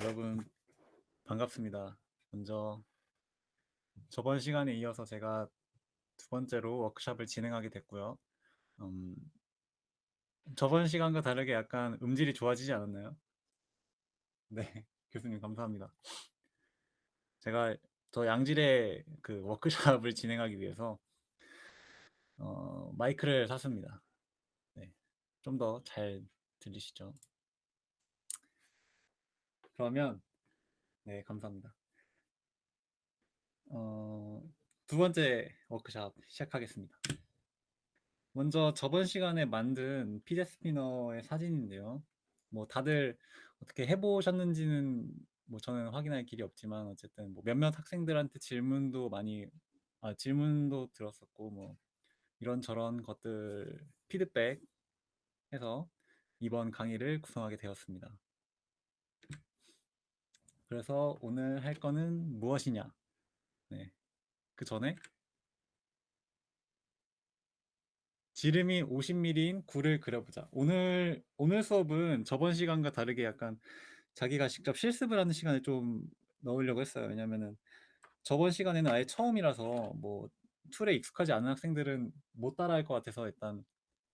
여러분 반갑습니다. 먼저 저번 시간에 이어서 제가 두 번째로 워크숍을 진행하게 됐고요. 음, 저번 시간과 다르게 약간 음질이 좋아지지 않았나요? 네, 교수님 감사합니다. 제가 더 양질의 그 워크숍을 진행하기 위해서 마이크를 샀습니다. 네, 좀 더 잘 들리시죠? 그러면 네, 감사합니다. 어, 두 번째 워크숍 시작하겠습니다. 먼저 저번 시간에 만든 피제 스피너의 사진인데요. 뭐 다들 어떻게 해보셨는지는 뭐 저는 확인할 길이 없지만 어쨌든 뭐 몇몇 학생들한테 질문도 들었었고 뭐 이런저런 것들 피드백 해서 이번 강의를 구성하게 되었습니다. 그래서 오늘 할 거는 무엇이냐? 네. 그 전에 지름이 50mm인 굴을 그려보자. 오늘 수업은 저번 시간과 다르게 약간 자기가 직접 실습을 하는 시간을 좀 넣으려고 했어요. 왜냐면은 저번 시간에는 아예 처음이라서 뭐 툴에 익숙하지 않은 학생들은 못 따라할 것 같아서 일단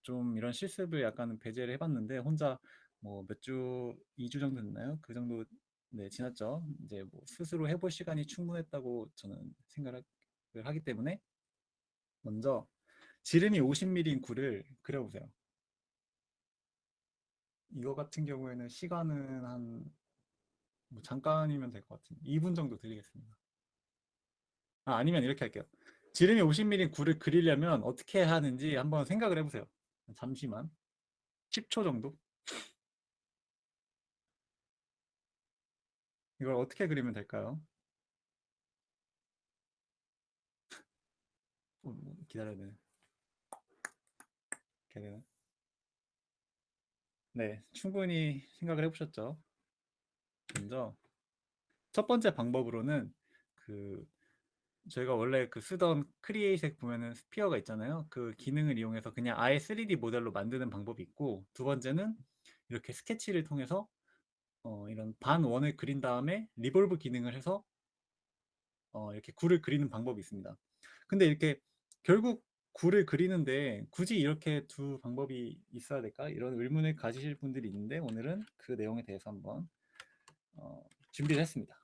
좀 이런 실습을 약간 배제를 해봤는데 혼자 뭐 몇 주, 2주 정도 됐나요? 그 정도 네, 지났죠. 이제 뭐 스스로 해볼 시간이 충분했다고 저는 생각을 하기 때문에 먼저 지름이 50mm인 굴을 그려보세요. 이거 같은 경우에는 시간은 한 뭐 잠깐이면 될 것 같은데 2분 정도 드리겠습니다. 아니면 이렇게 할게요. 지름이 50mm 굴을 그리려면 어떻게 하는지 한번 생각을 해보세요. 잠시만. 10초 정도? 이걸 어떻게 그리면 될까요? 기다려야 되네. 기다려야 되네. 네, 충분히 생각을 해보셨죠? 먼저 첫 번째 방법으로는 그 저희가 원래 그 쓰던 크리에이트에 보면은 스피어가 있잖아요. 그 기능을 이용해서 그냥 아예 3D 모델로 만드는 방법이 있고, 두 번째는 이렇게 스케치를 통해서 이런 반원을 그린 다음에 리볼브 기능을 해서 이렇게 굴을 그리는 방법이 있습니다. 근데 이렇게 결국 굴을 그리는데 굳이 이렇게 두 방법이 있어야 될까? 이런 의문을 가지실 분들이 있는데 오늘은 그 내용에 대해서 한번 준비를 했습니다.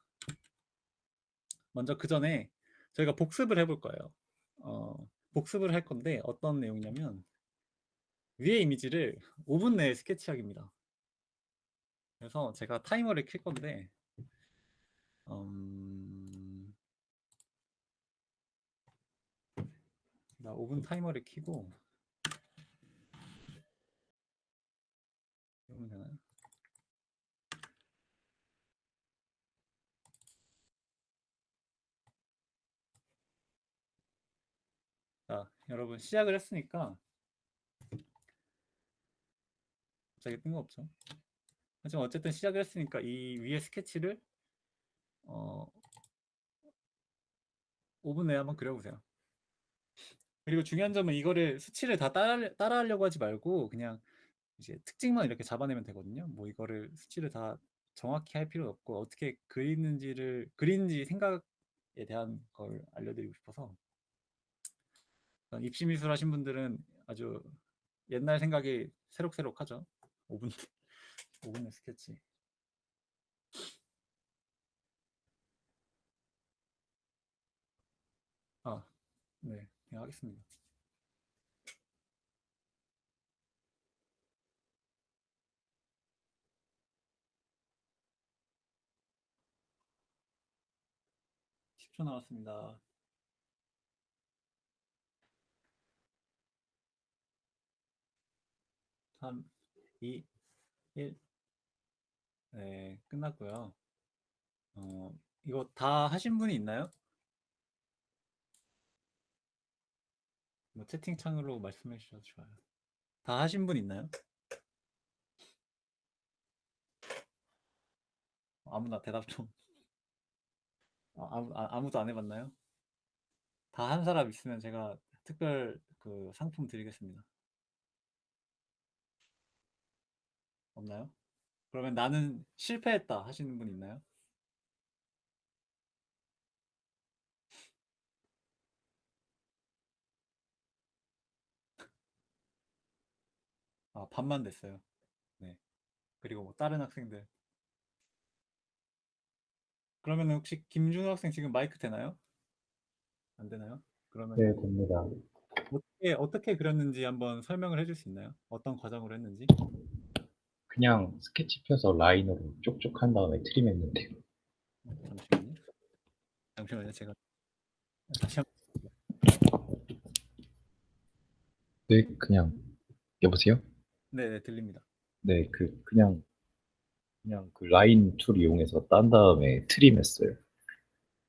먼저 그 전에 저희가 복습을 해볼 거예요. 복습을 할 건데 어떤 내용이냐면 위의 이미지를 5분 내에 스케치하기입니다. 그래서 제가 타이머를 킬 건데 나 5분 타이머를 켜고 이러면 되나요? 자, 여러분 시작을 했으니까 갑자기 뜬금없죠. 하지만 어쨌든 시작을 했으니까 이 위에 스케치를 어, 5분 내에 한번 그려보세요. 그리고 중요한 점은 이거를 수치를 다 따라하려고 하지 말고 그냥 이제 특징만 이렇게 잡아내면 되거든요. 뭐 이거를 수치를 다 정확히 할 필요는 없고 어떻게 그리는지 생각에 대한 걸 알려드리고 싶어서 입시 미술 하신 분들은 아주 옛날 생각이 새록새록하죠. 5분 5분의 스케치. 아, 네, 그냥 하겠습니다. 10초 남았습니다. 3, 2, 1. 네, 끝났고요. 이거 다 하신 분이 있나요? 뭐 채팅창으로 말씀해 주셔도 좋아요. 다 하신 분 있나요? 아무나 대답 좀. 아무도 안 해봤나요? 다 한 사람 있으면 제가 특별 그 상품 드리겠습니다. 없나요? 그러면 나는 실패했다 하시는 분 있나요? 아, 반만 됐어요. 네. 그리고 뭐 다른 학생들. 그러면 혹시 김준호 학생 지금 마이크 되나요? 안 되나요? 네, 그러면은 됩니다. 어떻게 그렸는지 한번 설명을 해줄 수 있나요? 어떤 과정으로 했는지? 그냥 스케치 펴서 라인으로 쪽쪽 한 다음에 트림했는데요. 잠시만요. 잠시만요. 제가 다시 한번. 네, 그냥, 여보세요? 네, 네, 들립니다. 네, 그냥 그 라인 툴 이용해서 딴 다음에 트림했어요.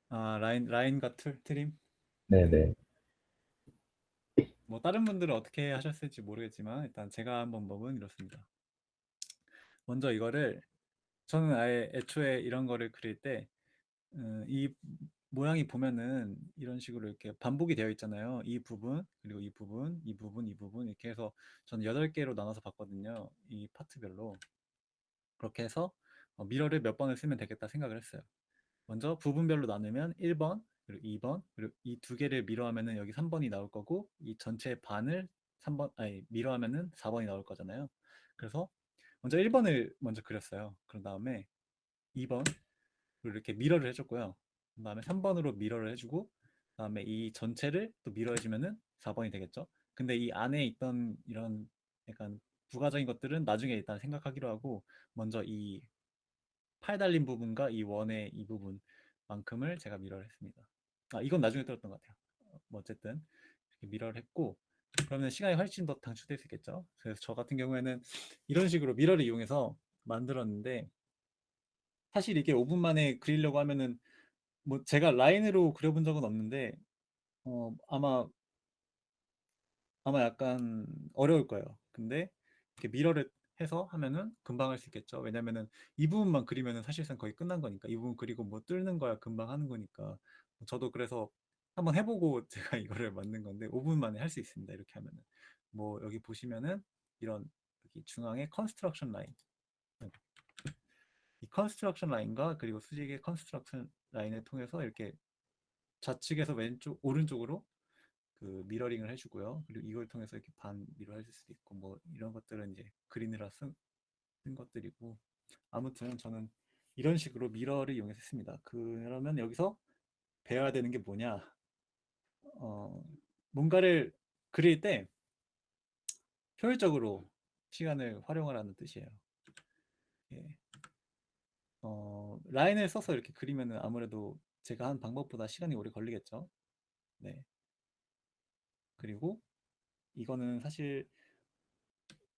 아, 라인과 트림? 네. 네네. 뭐 다른 분들은 어떻게 하셨을지 모르겠지만 일단 제가 한번 법은 이렇습니다. 먼저 이거를 저는 아예 애초에 이런 거를 그릴 때 이 모양이 보면은 이런 식으로 이렇게 반복이 되어 있잖아요. 이 부분, 그리고 이 부분, 이 부분, 이 부분 이렇게 해서 저는 8개로 나눠서 봤거든요. 이 파트별로. 그렇게 해서 미러를 몇 번을 쓰면 되겠다 생각을 했어요. 먼저 부분별로 나누면 1번, 그리고 2번, 그리고 이 두 개를 미러하면은 여기 3번이 나올 거고 이 전체 반을 3번, 아니 미러하면은 4번이 나올 거잖아요. 그래서 먼저 1번을 먼저 그렸어요. 그런 다음에 2번, 그리고 이렇게 미러를 해줬고요. 그 다음에 3번으로 미러를 해주고, 그 다음에 이 전체를 또 미러해주면은 4번이 되겠죠. 근데 이 안에 있던 이런 약간 부가적인 것들은 나중에 일단 생각하기로 하고, 먼저 이 팔 달린 부분과 이 원의 이 부분만큼을 제가 미러를 했습니다. 아, 이건 나중에 들었던 것 같아요. 뭐 어쨌든 이렇게 미러를 했고, 그러면 시간이 훨씬 더 단축될 수 있겠죠. 그래서 저 같은 경우에는 이런 식으로 미러를 이용해서 만들었는데, 사실 이게 5분 만에 그리려고 하면은 뭐 제가 라인으로 그려본 적은 없는데 아마 약간 어려울 거예요. 근데 이렇게 미러를 해서 하면은 금방 할 수 있겠죠. 왜냐면은 이 부분만 그리면은 사실상 거의 끝난 거니까 이 부분 그리고 뭐 뚫는 거야 금방 하는 거니까 저도 그래서 한번 해보고 제가 이거를 만든 건데 5분 만에 할 수 있습니다. 이렇게 하면은 뭐 여기 보시면은 이런 여기 중앙에 컨스트럭션 라인 이 컨스트럭션 라인과 그리고 수직의 컨스트럭션 라인을 통해서 이렇게 좌측에서 왼쪽 오른쪽으로 그 미러링을 해주고요. 그리고 이걸 통해서 이렇게 반 미러 해줄 수도 있고 뭐 이런 것들은 이제 그리느라 쓴 것들이고 아무튼 저는 이런 식으로 미러를 이용해서 했습니다. 그러면 여기서 배워야 되는 게 뭐냐? 어, 뭔가를 그릴 때 효율적으로 시간을 활용하라는 뜻이에요. 예. 라인을 써서 이렇게 그리면은 아무래도 제가 한 방법보다 시간이 오래 걸리겠죠. 네. 그리고 이거는 사실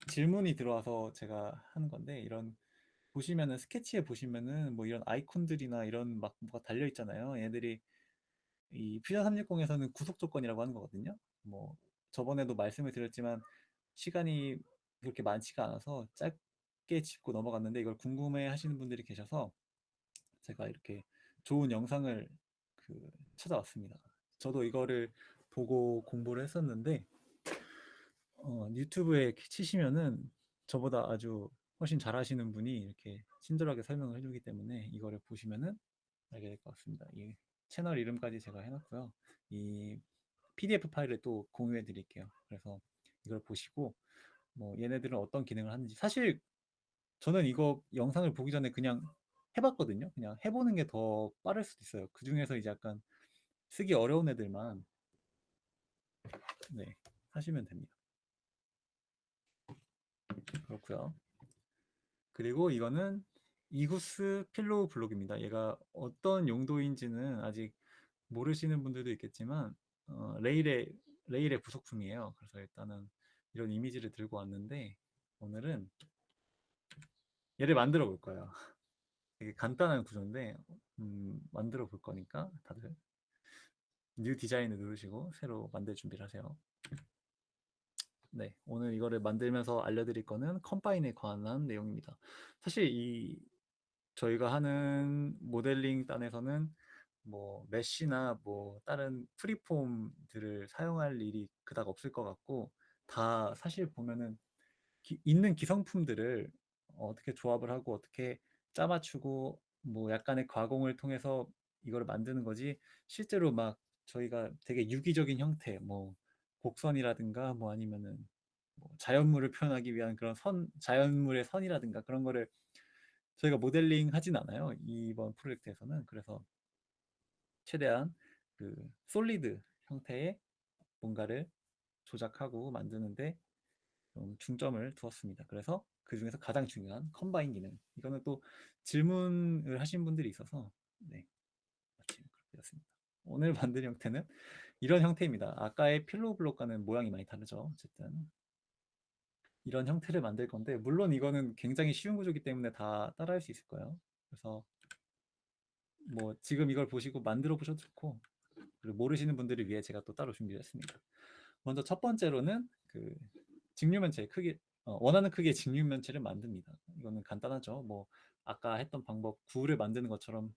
질문이 들어와서 제가 하는 건데 이런 보시면은 스케치에 보시면은 뭐 이런 아이콘들이나 이런 막 뭐가 달려 있잖아요. 얘들이 이 퓨전 360에서는 구속 조건이라고 하는 거거든요. 뭐 저번에도 말씀을 드렸지만 시간이 그렇게 많지가 않아서 짧게 짚고 넘어갔는데 이걸 궁금해 하시는 분들이 계셔서 제가 이렇게 좋은 영상을 그 찾아왔습니다. 저도 이거를 보고 공부를 했었는데 유튜브에 이렇게 치시면은 저보다 아주 훨씬 잘하시는 분이 이렇게 친절하게 설명을 해주기 때문에 이거를 보시면은 알게 될 것 같습니다. 이 채널 이름까지 제가 해놨고요. 이 PDF 파일을 또 공유해 드릴게요. 그래서 이걸 보시고 뭐 얘네들은 어떤 기능을 하는지 사실 저는 이거 영상을 보기 전에 그냥 해봤거든요. 그냥 해보는 게 더 빠를 수도 있어요. 그 중에서 이제 약간 쓰기 어려운 애들만 네, 하시면 됩니다. 그렇고요. 그리고 이거는 이구스 필로우 블록입니다. 얘가 어떤 용도인지는 아직 모르시는 분들도 있겠지만 레일의 부속품이에요. 그래서 일단은 이런 이미지를 들고 왔는데 오늘은 얘를 만들어 볼 거예요. 되게 간단한 구조인데 만들어 볼 거니까 다들 뉴 디자인을 누르시고 새로 만들 준비를 하세요. 네, 오늘 이거를 만들면서 알려드릴 거는 컴바인에 관한 내용입니다. 사실 이 저희가 하는 모델링 단에서는 뭐 메쉬나 뭐 다른 프리폼들을 사용할 일이 그닥 없을 것 같고 다 사실 보면은 있는 기성품들을 어떻게 조합을 하고 어떻게 짜맞추고 뭐 약간의 가공을 통해서 이거를 만드는 거지 실제로 막 저희가 되게 유기적인 형태 뭐 곡선이라든가 뭐 아니면은 뭐 자연물을 표현하기 위한 그런 자연물의 선이라든가 그런 거를 저희가 모델링 하진 않아요. 이번 프로젝트에서는. 그래서 최대한 그 솔리드 형태의 뭔가를 조작하고 만드는데 좀 중점을 두었습니다. 그래서 그 중에서 가장 중요한 컴바인 기능. 이거는 또 질문을 하신 분들이 있어서 네, 마침 그렇게 되었습니다. 오늘 만든 형태는 이런 형태입니다. 아까의 필로우 블록과는 모양이 많이 다르죠. 어쨌든 이런 형태를 만들 건데 물론 이거는 굉장히 쉬운 구조이기 때문에 다 따라할 수 있을 거예요. 그래서 뭐 지금 이걸 보시고 만들어 보셔도 좋고 그리고 모르시는 분들을 위해 제가 또 따로 준비를 했습니다. 먼저 첫 번째로는 그 직류면체 크기 원하는 크기의 직류면체를 만듭니다. 이거는 간단하죠. 뭐 아까 했던 방법 구를 만드는 것처럼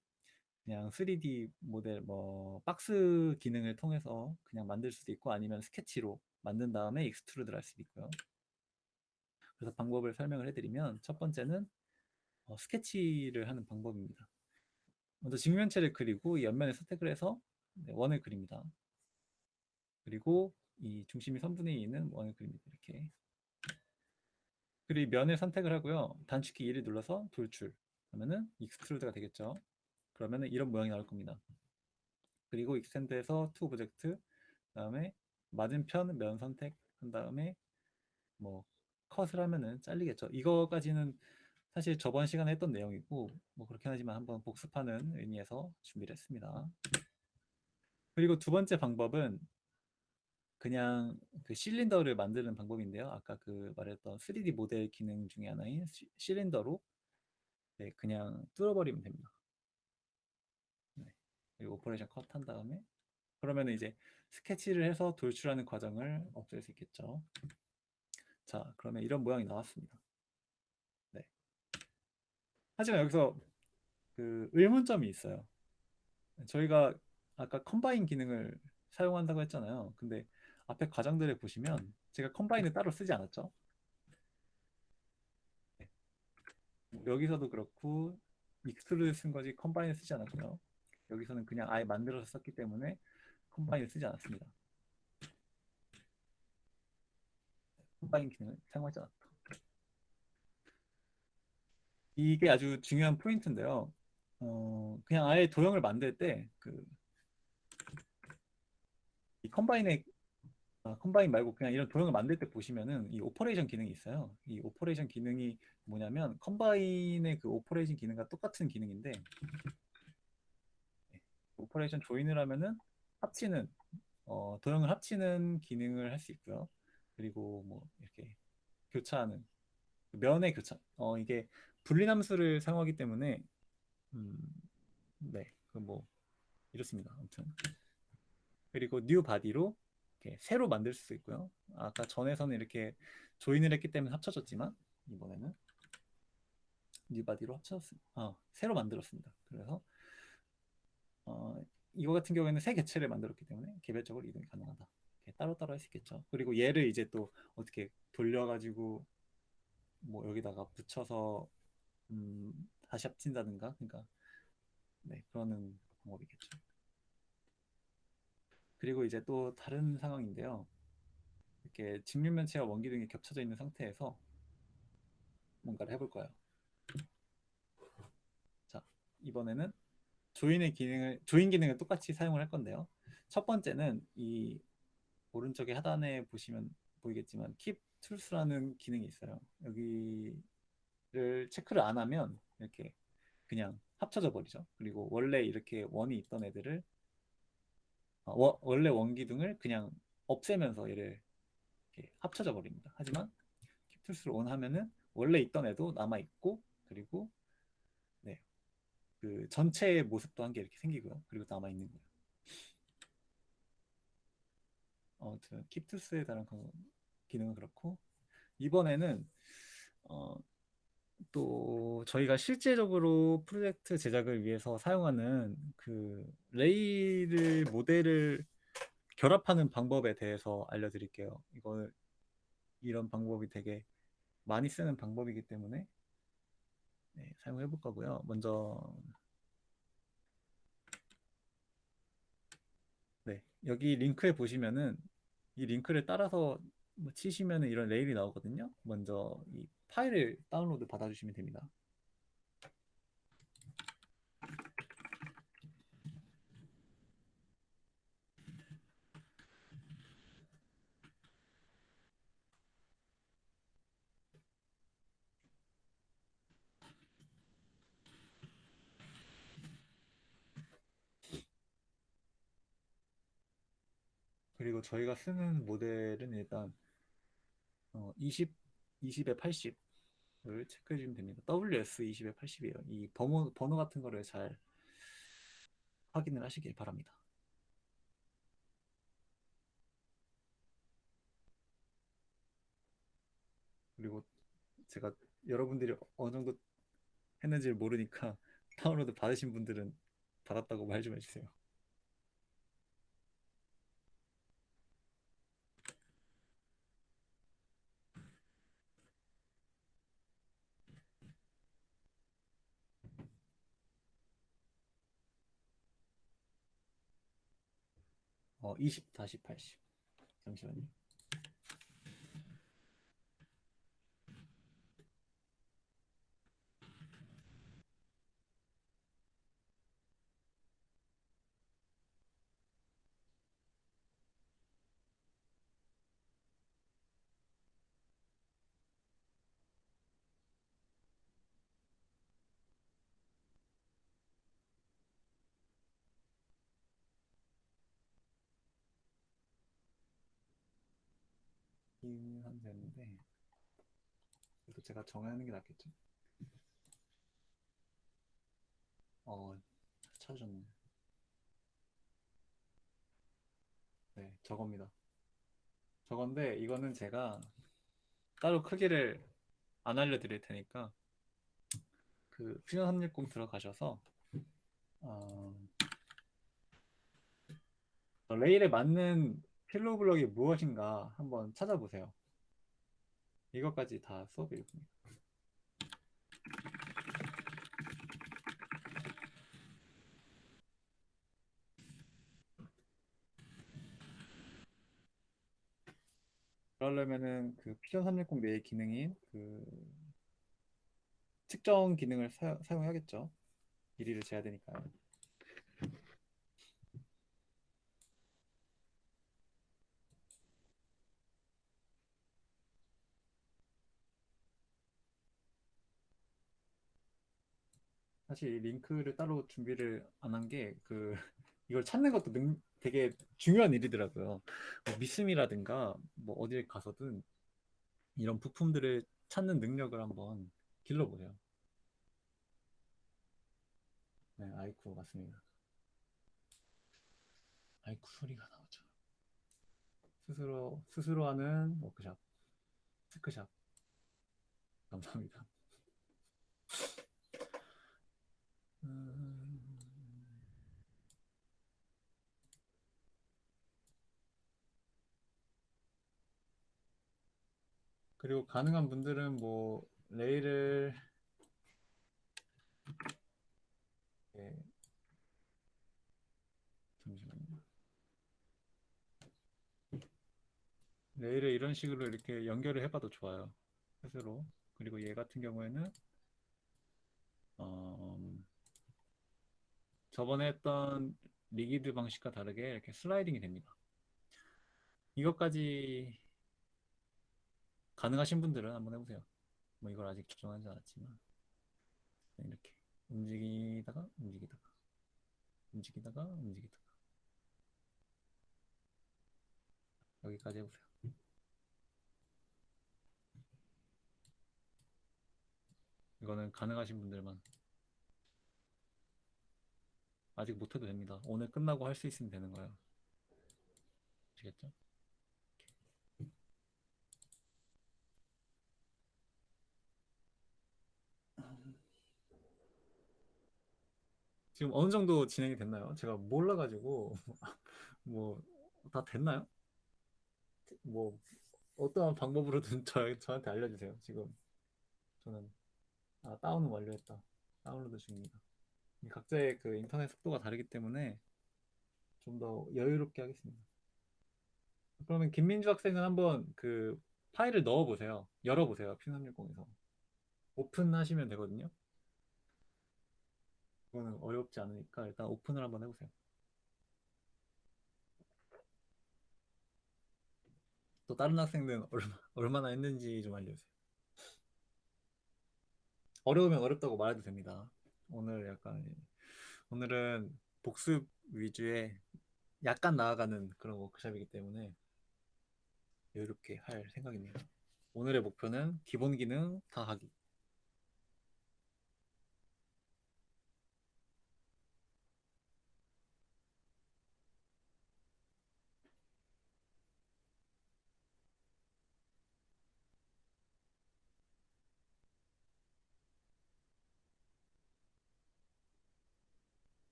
그냥 3D 모델 뭐 박스 기능을 통해서 그냥 만들 수도 있고 아니면 스케치로 만든 다음에 익스트루드를 할 수도 있고요. 그래서 방법을 설명을 해드리면 첫 번째는 스케치를 하는 방법입니다. 먼저 직면체를 그리고 이 옆면을 선택을 해서 원을 그립니다. 그리고 이 중심이 선분의 2는 원을 그립니다. 이렇게. 그리고 면을 선택을 하고요. 단축키 2를 눌러서 돌출. 그러면은 익스트루드가 되겠죠. 그러면은 이런 모양이 나올 겁니다. 그리고 익스텐드에서 투 오브젝트 그다음에 맞은편 면 선택한 다음에 뭐 컷을 하면은 잘리겠죠. 이거까지는 사실 저번 시간에 했던 내용이고 뭐 그렇긴 하지만 한번 복습하는 의미에서 준비를 했습니다. 그리고 두 번째 방법은 그냥 그 실린더를 만드는 방법인데요. 아까 그 말했던 3D 모델 기능 중에 하나인 실린더로 네, 그냥 뚫어버리면 됩니다. 네. 그리고 오퍼레이션 컷 한 다음에 그러면 이제 스케치를 해서 돌출하는 과정을 없앨 수 있겠죠. 자, 그러면 이런 모양이 나왔습니다. 네. 하지만 여기서 그 의문점이 있어요. 저희가 아까 컴바인 기능을 사용한다고 했잖아요. 근데 앞에 과정들을 보시면 제가 컴바인을 따로 쓰지 않았죠. 네. 여기서도 그렇고 익스트루드 쓴 거지 컴바인을 쓰지 않았고요. 여기서는 그냥 아예 만들어서 썼기 때문에 컴바인을 쓰지 않았습니다. 컴바인 기능을 사용하지 않았다. 이게 아주 중요한 포인트인데요. 그냥 아예 도형을 만들 때 이 컴바인 말고 그냥 이런 도형을 만들 때 보시면은 이 오퍼레이션 기능이 있어요. 이 오퍼레이션 기능이 뭐냐면 컴바인의 그 오퍼레이션 기능과 똑같은 기능인데 오퍼레이션 조인을 하면은 합치는 도형을 합치는 기능을 할 수 있고요. 그리고 뭐 이렇게 교차하는 면의 교차 이게 분리함수를 사용하기 때문에 음, 네, 그 뭐 이렇습니다. 아무튼 그리고 뉴 바디로 이렇게 새로 만들 수 있고요. 아까 전에서는 이렇게 조인을 했기 때문에 합쳐졌지만 이번에는 뉴 바디로 새로 만들었습니다. 그래서 이거 같은 경우에는 새 개체를 만들었기 때문에 개별적으로 이동이 가능하다. 따로따로 할 수 있겠죠. 그리고 얘를 이제 또 어떻게 돌려가지고 뭐 여기다가 붙여서 다시 합친다든가 그러니까 네 그러는 방법이겠죠. 그리고 이제 또 다른 상황인데요. 이렇게 직육면체와 원기둥이 겹쳐져 있는 상태에서 뭔가를 해볼 거예요. 자, 이번에는 조인 기능을 똑같이 사용을 할 건데요. 첫 번째는 이 오른쪽에 하단에 보시면 보이겠지만 Keep Tools라는 기능이 있어요. 여기를 체크를 안 하면 이렇게 그냥 합쳐져 버리죠. 그리고 원래 이렇게 원이 있던 애들을 원래 원기둥을 그냥 없애면서 얘를 이렇게 합쳐져 버립니다. 하지만 Keep Tools를 ON 하면은 원래 있던 애도 남아 있고 그리고 네, 그 전체의 모습도 한 개 이렇게 생기고요. 그리고 남아 있는 거예요. 아무튼 킵투스에 대한 기능은 그렇고 이번에는 어, 또 저희가 실제적으로 프로젝트 제작을 위해서 사용하는 그 레일 모델을 결합하는 방법에 대해서 알려드릴게요. 이런 방법이 되게 많이 쓰는 방법이기 때문에 네, 사용해 볼 거고요. 먼저 네, 여기 링크에 보시면은 이 링크를 따라서 뭐 치시면은 이런 레일이 나오거든요. 먼저 이 파일을 다운로드 받아주시면 됩니다. 그리고 저희가 쓰는 모델은 일단 20, 20에 80을 체크해 주면 됩니다. WS 20에 80이에요. 이 번호 같은 거를 잘 확인을 하시길 바랍니다. 그리고 제가 여러분들이 어느 정도 했는지를 모르니까 다운로드 받으신 분들은 받았다고 말 좀 해주세요. 20-80. 잠시만요. 하면 되는데 그래도 제가 정하는 게 낫겠죠? 어, 찾으셨네. 네, 저겁니다. 저건데 이거는 제가 따로 크기를 안 알려드릴 테니까 그 퓨전 360 들어가셔서 어, 레일에 맞는 필로우 블럭이 무엇인가 한번 찾아보세요. 이것까지 다 수업일 겁니다. 그러려면은 그 퓨전 360 내의 기능인 그 측정 기능을 사용해야겠죠. 길이를 재야 되니까요. 사실 이 링크를 따로 준비를 안 한 게 그 이걸 찾는 것도 되게 중요한 일이더라고요. 뭐 미스미라든가 뭐 어딜 가서든 이런 부품들을 찾는 능력을 한번 길러보세요. 네, 아이쿠 맞습니다. 아이쿠 소리가 나오죠. 스스로 하는 워크샵, 스크샵 감사합니다. 음, 그리고 가능한 분들은 뭐 레일을 예, 잠시만요. 레일을 이런 식으로 이렇게 연결을 해봐도 좋아요. 스스로. 그리고 얘 같은 경우에는 어, 저번에 했던 리기드 방식과 다르게 이렇게 슬라이딩이 됩니다. 이것까지 가능하신 분들은 한번 해보세요. 뭐 이걸 아직 조정하지 않았지만 이렇게 움직이다가 움직이다가 움직이다가 움직이다가 여기까지 해보세요. 이거는 가능하신 분들만 아직 못해도 됩니다. 오늘 끝나고 할 수 있으면 되는 거예요. 아시겠죠? 지금 어느 정도 진행이 됐나요? 제가 몰라가지고 뭐 다 됐나요? 뭐 어떠한 방법으로든 저한테 알려주세요. 지금 저는 다운은 완료했다. 다운로드 중입니다. 각자의 그 인터넷 속도가 다르기 때문에 좀 더 여유롭게 하겠습니다. 그러면 김민주 학생은 한번 그 파일을 넣어 보세요. 열어 보세요. P360에서 오픈하시면 되거든요. 그거는 어렵지 않으니까 일단 오픈을 한번 해보세요. 또 다른 학생들은 얼마나 했는지 좀 알려주세요. 어려우면 어렵다고 말해도 됩니다. 오늘 약간 오늘은 복습 위주의 약간 나아가는 그런 워크숍이기 때문에 여유롭게 할 생각입니다. 오늘의 목표는 기본 기능 다 하기.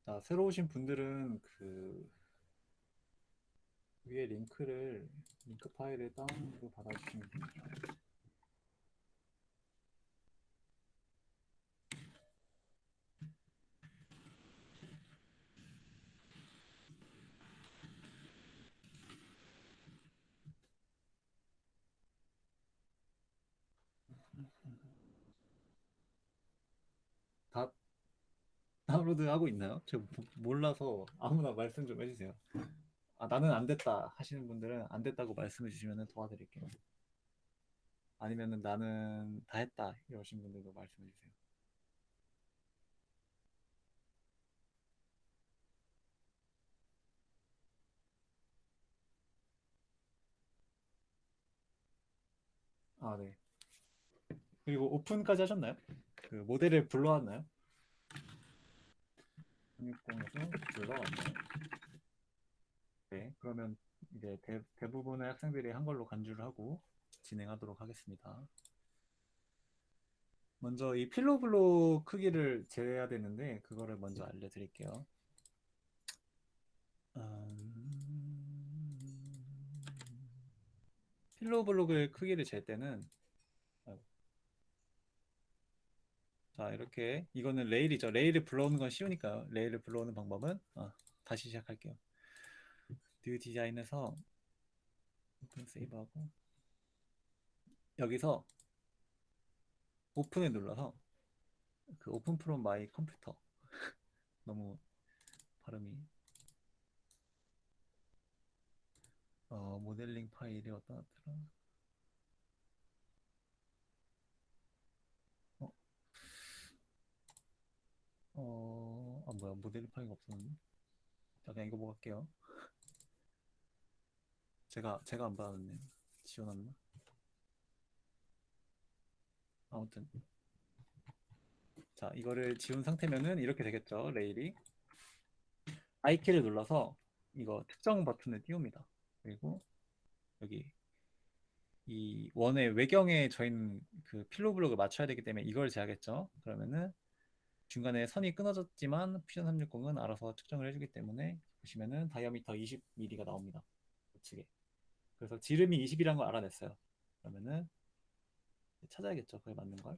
자, 새로 오신 분들은 그 위에 링크 파일을 다운로드 받아주시면 됩니다. 다 다운로드 하고 있나요? 제가 몰라서 아무나 말씀 좀 해주세요. 나는 안 됐다 하시는 분들은 안 됐다고 말씀해 주시면 도와드릴게요. 아니면은 나는 다 했다 이러신 분들도 말씀해 주세요. 네. 그리고 오픈까지 하셨나요? 그 모델을 불러왔나요? 360에서 불러왔나요? 네. 그러면 이제 대부분의 학생들이 한 걸로 간주를 하고 진행하도록 하겠습니다. 먼저 이 필로블록 크기를 재야 되는데 그거를 먼저 알려드릴게요. 필로블록의 크기를 잴 때는 자 이렇게 이거는 레일이죠. 레일을 불러오는 건 쉬우니까 레일을 불러오는 방법은 다시 시작할게요. 뉴 디자인에서 오픈 세이브하고 여기서 오픈을 눌러서 그 오픈 프롬 마이 컴퓨터 너무 발음이 모델링 파일이 어디다 놨더라? 어, 뭐야 모델링 파일이 없었는데. 자 그냥 이거 보고 갈게요. 제가 안 받았네요. 지워놨나? 아무튼 자 이거를 지운 상태면은 이렇게 되겠죠. 레일이 I키를 눌러서 이거 특정 버튼을 띄웁니다. 그리고 여기 이 원의 외경에 저희는 그 필로블록을 맞춰야 되기 때문에 이걸 재야겠죠. 그러면은 중간에 선이 끊어졌지만 퓨전 360은 알아서 측정을 해주기 때문에 보시면은 다이아미터 20mm가 나옵니다. 우측에. 그래서 지름이 20이라는 걸 알아냈어요. 그러면은 찾아야겠죠. 그게 맞는 걸.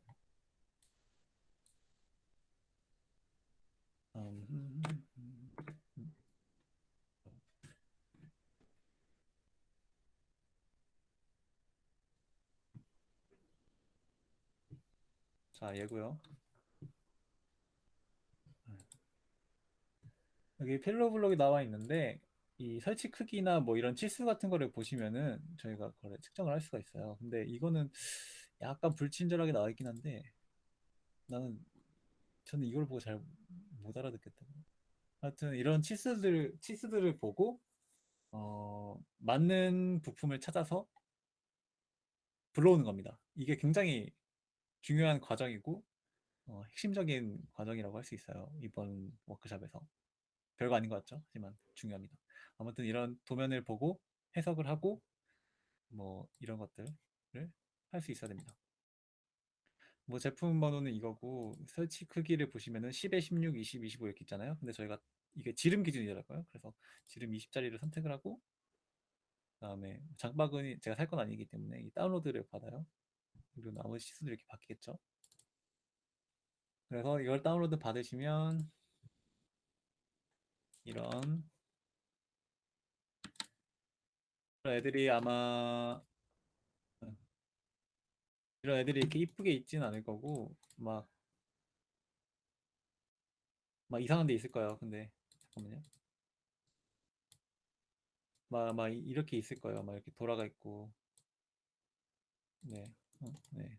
자, 얘고요. 여기 필러 블록이 나와 있는데 이 설치 크기나 뭐 이런 치수 같은 거를 보시면은 저희가 그걸 측정을 할 수가 있어요. 근데 이거는 약간 불친절하게 나와 있긴 한데 나는 저는 이걸 보고 잘 못 알아듣겠다. 하여튼 이런 치수들을 보고 맞는 부품을 찾아서 불러오는 겁니다. 이게 굉장히 중요한 과정이고 핵심적인 과정이라고 할 수 있어요. 이번 워크숍에서. 별거 아닌 것 같죠? 하지만 중요합니다. 아무튼 이런 도면을 보고 해석을 하고 뭐 이런 것들을 할 수 있어야 됩니다. 뭐 제품 번호는 이거고 설치 크기를 보시면은 10에 16, 20, 25 이렇게 있잖아요. 근데 저희가 이게 지름 기준이더라고요. 그래서 지름 20짜리를 선택을 하고 그다음에 장바구니 제가 살 건 아니기 때문에 이 다운로드를 받아요. 그리고 나머지 시수도 이렇게 바뀌겠죠. 그래서 이걸 다운로드 받으시면 이런 애들이 아마 이런 애들이 이렇게 이쁘게 있진 않을 거고 막 이상한 데 있을 거예요. 근데 잠깐만요. 막 이렇게 있을 거예요. 막 이렇게 돌아가 있고. 네. 네.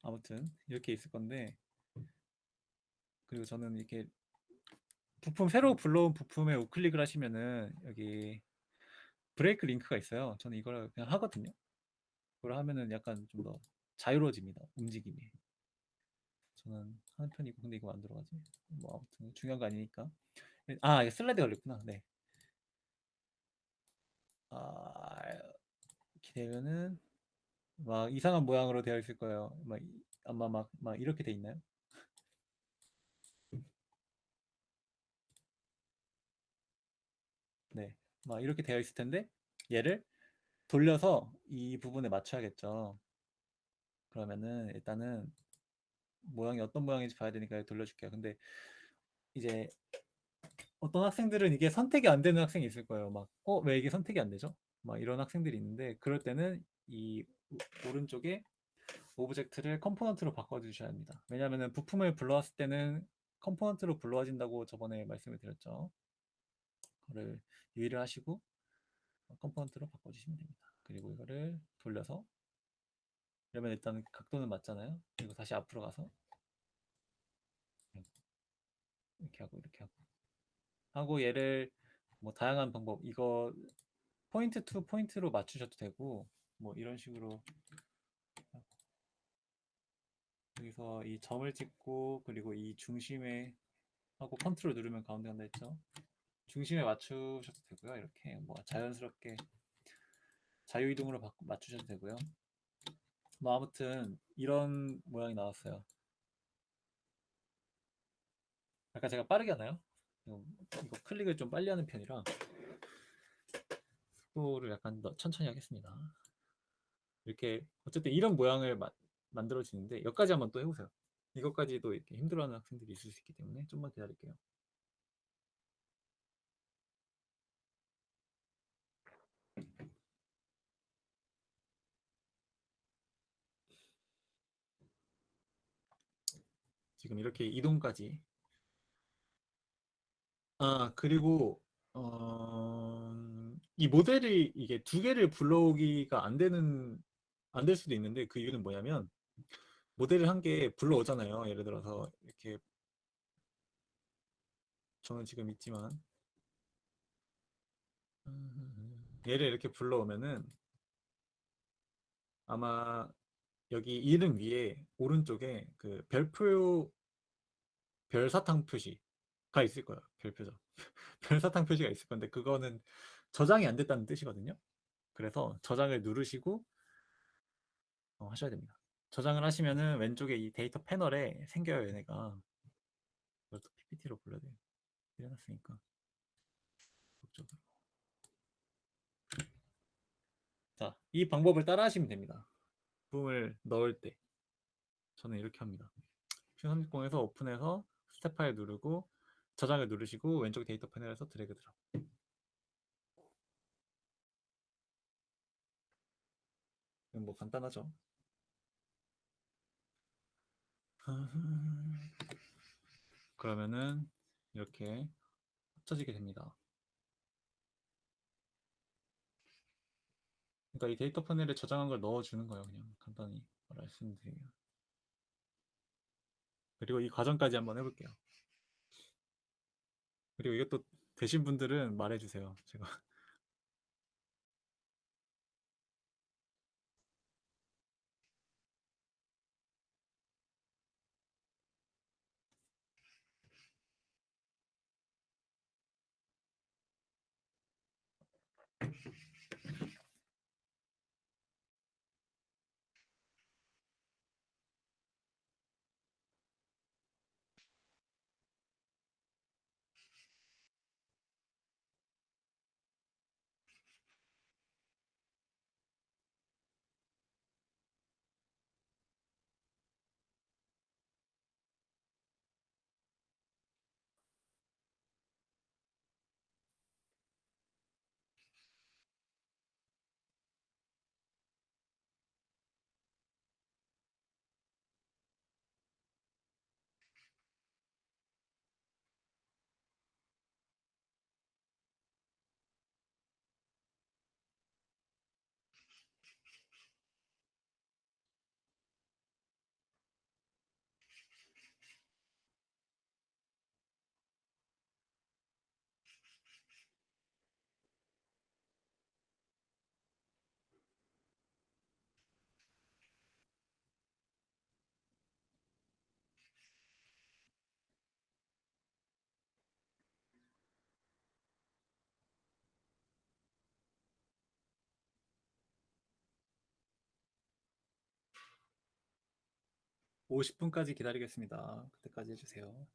아무튼 이렇게 있을 건데 그리고 저는 이렇게 부품 새로 불러온 부품에 우클릭을 하시면은 여기 브레이크 링크가 있어요. 저는 이걸 그냥 하거든요. 그걸 하면은 약간 좀 더 자유로워집니다. 움직임이. 저는 하는 편이고 근데 이거 안 들어가지? 뭐 아무튼 중요한 거 아니니까. 아, 이거 슬라이드 걸렸구나. 네. 아, 이렇게 되면은 막 이상한 모양으로 되어 있을 거예요. 아마 막 이렇게 돼 있나요? 네. 막 이렇게 되어 있을 텐데 얘를 돌려서 이 부분에 맞춰야겠죠. 그러면은 일단은 모양이 어떤 모양인지 봐야 되니까 돌려줄게요. 근데 이제 어떤 학생들은 이게 선택이 안 되는 학생이 있을 거예요. 왜 이게 선택이 안 되죠? 막 이런 학생들이 있는데 그럴 때는 이 오른쪽에 오브젝트를 컴포넌트로 바꿔주셔야 합니다. 왜냐하면 부품을 불러왔을 때는 컴포넌트로 불러와진다고 저번에 말씀을 드렸죠. 그거를 유의를 하시고 컴포넌트로 바꿔주시면 됩니다. 그리고 이거를 돌려서 그러면 일단 각도는 맞잖아요. 그리고 다시 앞으로 가서 이렇게 하고 이렇게 하고 얘를 뭐 다양한 방법 이거 포인트 투 포인트로 맞추셔도 되고 뭐 이런 식으로 여기서 이 점을 찍고 그리고 이 중심에 하고 컨트롤 누르면 가운데 간다 했죠. 중심에 맞추셔도 되고요. 이렇게 뭐 자연스럽게 자유이동으로 맞추셔도 되고요. 뭐 아무튼 이런 모양이 나왔어요. 약간 제가 빠르게 하나요? 이거 클릭을 좀 빨리 하는 편이라 속도를 약간 더 천천히 하겠습니다. 이렇게 어쨌든 이런 모양을 만들어지는데 여기까지 한번 또 해보세요. 이것까지도 이렇게 힘들어하는 학생들이 있을 수 있기 때문에 좀만 기다릴게요. 지금 이렇게 이동까지. 아, 그리고 이 모델이 이게 두 개를 불러오기가 안 될 수도 있는데 그 이유는 뭐냐면 모델을 한 개 불러오잖아요. 예를 들어서 이렇게 저는 지금 있지만 얘를 이렇게 불러오면은 아마 여기 이름 위에 오른쪽에 그 별표 별사탕 표시가 있을 거예요. 별표죠. 별사탕 표시가 있을 건데 그거는 저장이 안 됐다는 뜻이거든요. 그래서 저장을 누르시고 하셔야 됩니다. 저장을 하시면은 왼쪽에 이 데이터 패널에 생겨요, 얘네가. 이걸 또 PPT로 불러야 돼요. 해놨으니까. 그쪽으로. 자, 이 방법을 따라 하시면 됩니다. 부품을 넣을 때. 저는 이렇게 합니다. P30에서 오픈해서 스텝 파일 누르고 저장을 누르시고 왼쪽 데이터 패널에서 드래그 드랍. 이건 뭐 간단하죠. 그러면은 이렇게 합쳐지게 됩니다. 그러니까 이 데이터 파넬에 저장한 걸 넣어주는 거예요. 그냥 간단히 말씀드리면. 그리고 이 과정까지 한번 해볼게요. 그리고 이것도 되신 분들은 말해주세요. 제가 50분까지 기다리겠습니다. 그때까지 해주세요.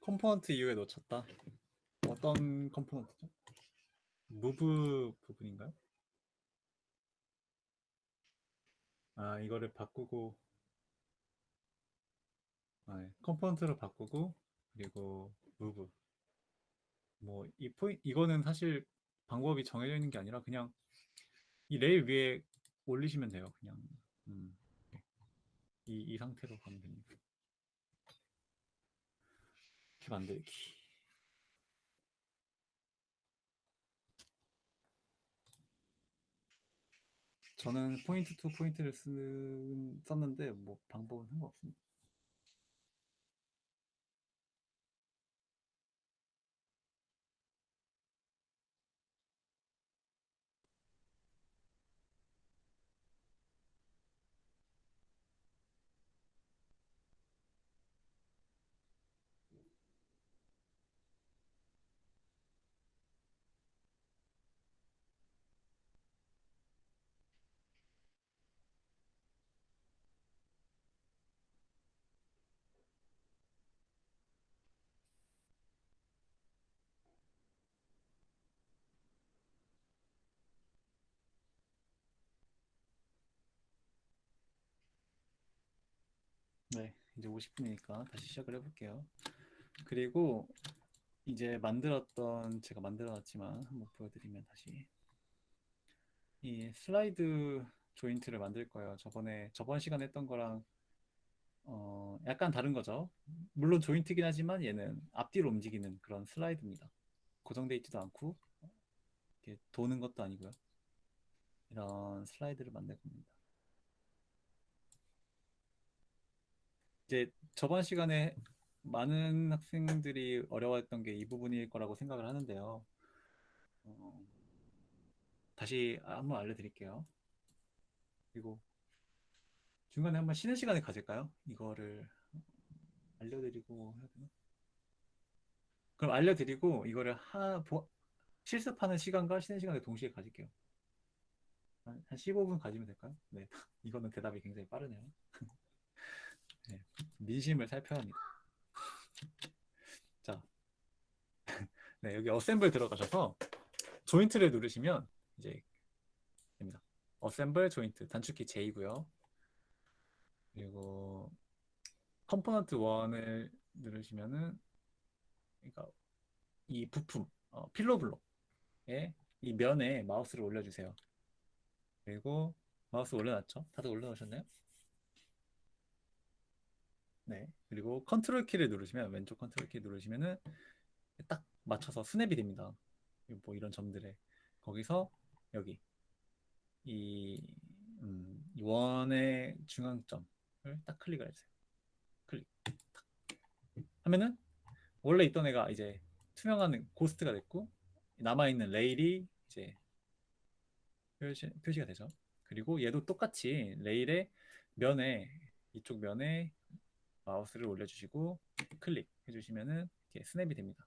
'컴포넌트 이후에 놓쳤다.' 어떤 컴포넌트죠? 무브 부분인가요? 아, 이거를 바꾸고, 컴포넌트로 바꾸고, 그리고 무브. 뭐 이거는 사실 방법이 정해져 있는 게 아니라 그냥 이 레일 위에 올리시면 돼요. 그냥 음, 이 상태로 가면 됩니다. 이렇게 만들기. 저는 포인트 투 포인트를 썼는데 뭐 방법은 상관없습니다. 네, 이제 50분이니까 다시 시작을 해볼게요. 그리고 이제 제가 만들어놨지만 한번 보여드리면 다시 이 슬라이드 조인트를 만들 거예요. 저번 시간에 했던 거랑 약간 다른 거죠. 물론 조인트긴 하지만 얘는 앞뒤로 움직이는 그런 슬라이드입니다. 고정돼 있지도 않고 이렇게 도는 것도 아니고요. 이런 슬라이드를 만들 겁니다. 이제 저번 시간에 많은 학생들이 어려워했던 게 이 부분일 거라고 생각을 하는데요. 어, 다시 한번 알려드릴게요. 그리고 중간에 한번 쉬는 시간을 가질까요? 이거를 알려드리고 해야 되나? 그럼 알려드리고 이거를 실습하는 시간과 쉬는 시간을 동시에 가질게요. 한 15분 가지면 될까요? 네. 이거는 대답이 굉장히 빠르네요. 네. 민심을 살펴야 합니다. 자, 네, 여기 어셈블 들어가셔서 조인트를 누르시면 이제 됩니다. 어셈블 조인트 단축키 J고요. 그리고 컴포넌트 1을 누르시면은 그러니까 이 부품 필로 블록에 이 면에 마우스를 올려주세요. 그리고 마우스 올려놨죠? 다들 올려놓으셨나요? 네. 그리고 컨트롤 키를 누르시면 왼쪽 컨트롤 키 누르시면은 딱 맞춰서 스냅이 됩니다. 뭐 이런 점들에 거기서 여기 이, 이 원의 중앙점을 딱 클릭을 해주세요. 클릭. 탁. 하면은 원래 있던 애가 이제 투명한 고스트가 됐고 남아있는 레일이 이제 표시가 되죠. 그리고 얘도 똑같이 레일의 면에 이쪽 면에 마우스를 올려주시고 클릭 해주시면은 이렇게 스냅이 됩니다.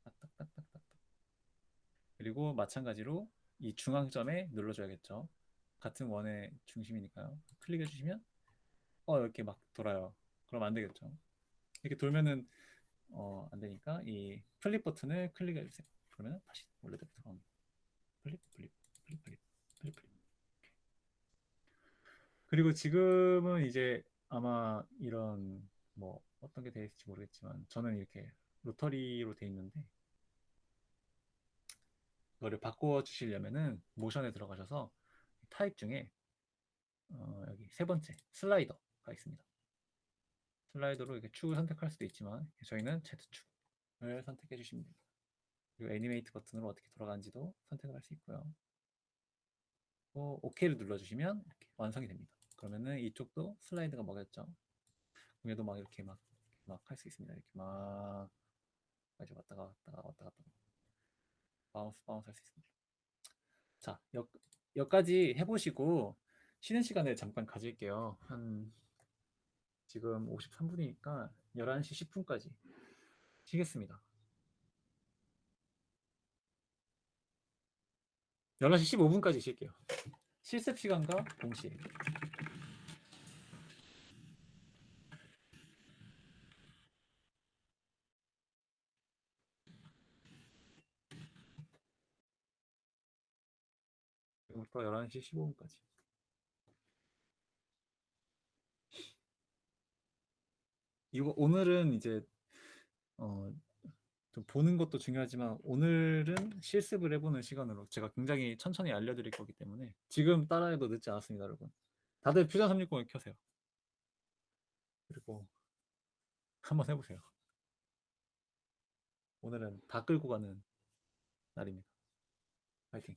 딱딱딱딱딱. 그리고 마찬가지로 이 중앙점에 눌러줘야겠죠. 같은 원의 중심이니까요. 클릭해주시면 이렇게 막 돌아요. 그럼 안 되겠죠. 이렇게 돌면은 안 되니까 이 플립 버튼을 클릭해주세요. 그러면 다시 원래대로 돌아옵니다. 플립, 플립, 플립, 플립, 플립, 플립. 그리고 지금은 이제 아마 이런 뭐 어떤 게 되어 있을지 모르겠지만 저는 이렇게 로터리로 되어 있는데 이거를 바꿔 주시려면은 모션에 들어가셔서 타입 중에 여기 세 번째 슬라이더가 있습니다. 슬라이더로 이렇게 축을 선택할 수도 있지만 저희는 Z축을 선택해 주시면 됩니다. 그리고 애니메이트 버튼으로 어떻게 돌아가는지도 선택을 할 수 있고요. 또 OK를 눌러주시면 이렇게 완성이 됩니다. 그러면은 이쪽도 슬라이드가 먹였죠. 얘도 막 이렇게 막 할 수 있습니다. 이렇게 막 아주 왔다가 왔다가 왔다 갔다 바운스 바운스 할 수 있습니다. 자, 여기까지 해보시고 쉬는 시간을 잠깐 가질게요. 한 지금 53분이니까 11시 10분까지 쉬겠습니다. 11시 15분까지 쉴게요. 실습 시간과 동시에. 지금부터 11시 15분까지. 이거 오늘은 이제 좀 보는 것도 중요하지만 오늘은 실습을 해보는 시간으로 제가 굉장히 천천히 알려드릴 거기 때문에 지금 따라해도 늦지 않았습니다, 여러분. 다들 퓨전 360을 켜세요. 그리고 한번 해보세요. 오늘은 다 끌고 가는 날입니다. 파이팅.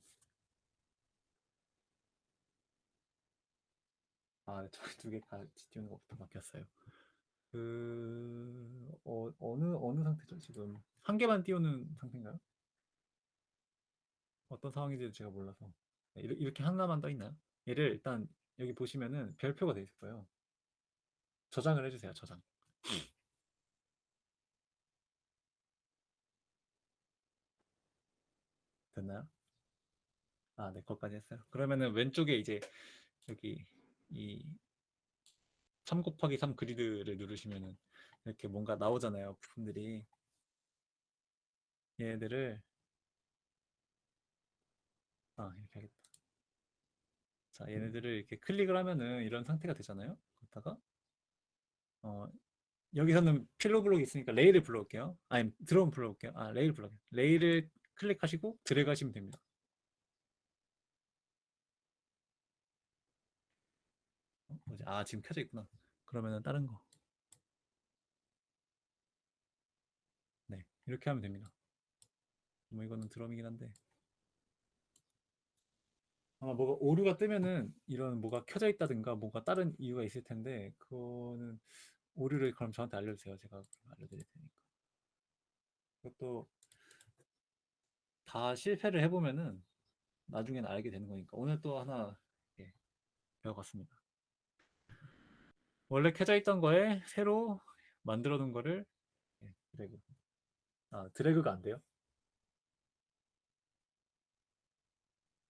아, 저희 두개 같이 띄우는 것부터 바뀌었어요. 어느 상태죠? 지금 한 개만 띄우는 상태인가요? 어떤 상황인지 제가 몰라서. 네, 이렇게 하나만 떠 있나요? 얘를 일단 여기 보시면은 별표가 돼 있을 거예요. 저장을 해주세요. 저장. 됐나요? 아, 네, 거기까지 했어요. 그러면은 왼쪽에 이제 여기 이 3 곱하기 3 그리드를 누르시면은 이렇게 뭔가 나오잖아요. 부품들이. 얘들을 이렇게 하겠다. 자, 얘네들을 이렇게 클릭을 하면은 이런 상태가 되잖아요. 그러다가 어, 여기서는 필로 블록이 있으니까 레일을 불러올게요. 아니, 드럼 불러올게요. 레일 불러올게요. 레일을 클릭하시고 드래그 하시면 됩니다. 뭐지? 지금 켜져 있구나. 그러면은 다른 거. 네, 이렇게 하면 됩니다. 뭐 이거는 드럼이긴 한데 아마 뭐가 오류가 뜨면은 이런 뭐가 켜져 있다든가 뭐가 다른 이유가 있을 텐데 그거는 오류를 그럼 저한테 알려주세요. 제가 알려드릴 테니까. 그것도 다 실패를 해보면은 나중에는 알게 되는 거니까 오늘 또 하나 배워갔습니다. 원래 켜져 있던 거에 새로 만들어 놓은 거를 드래그. 드래그가 안 돼요?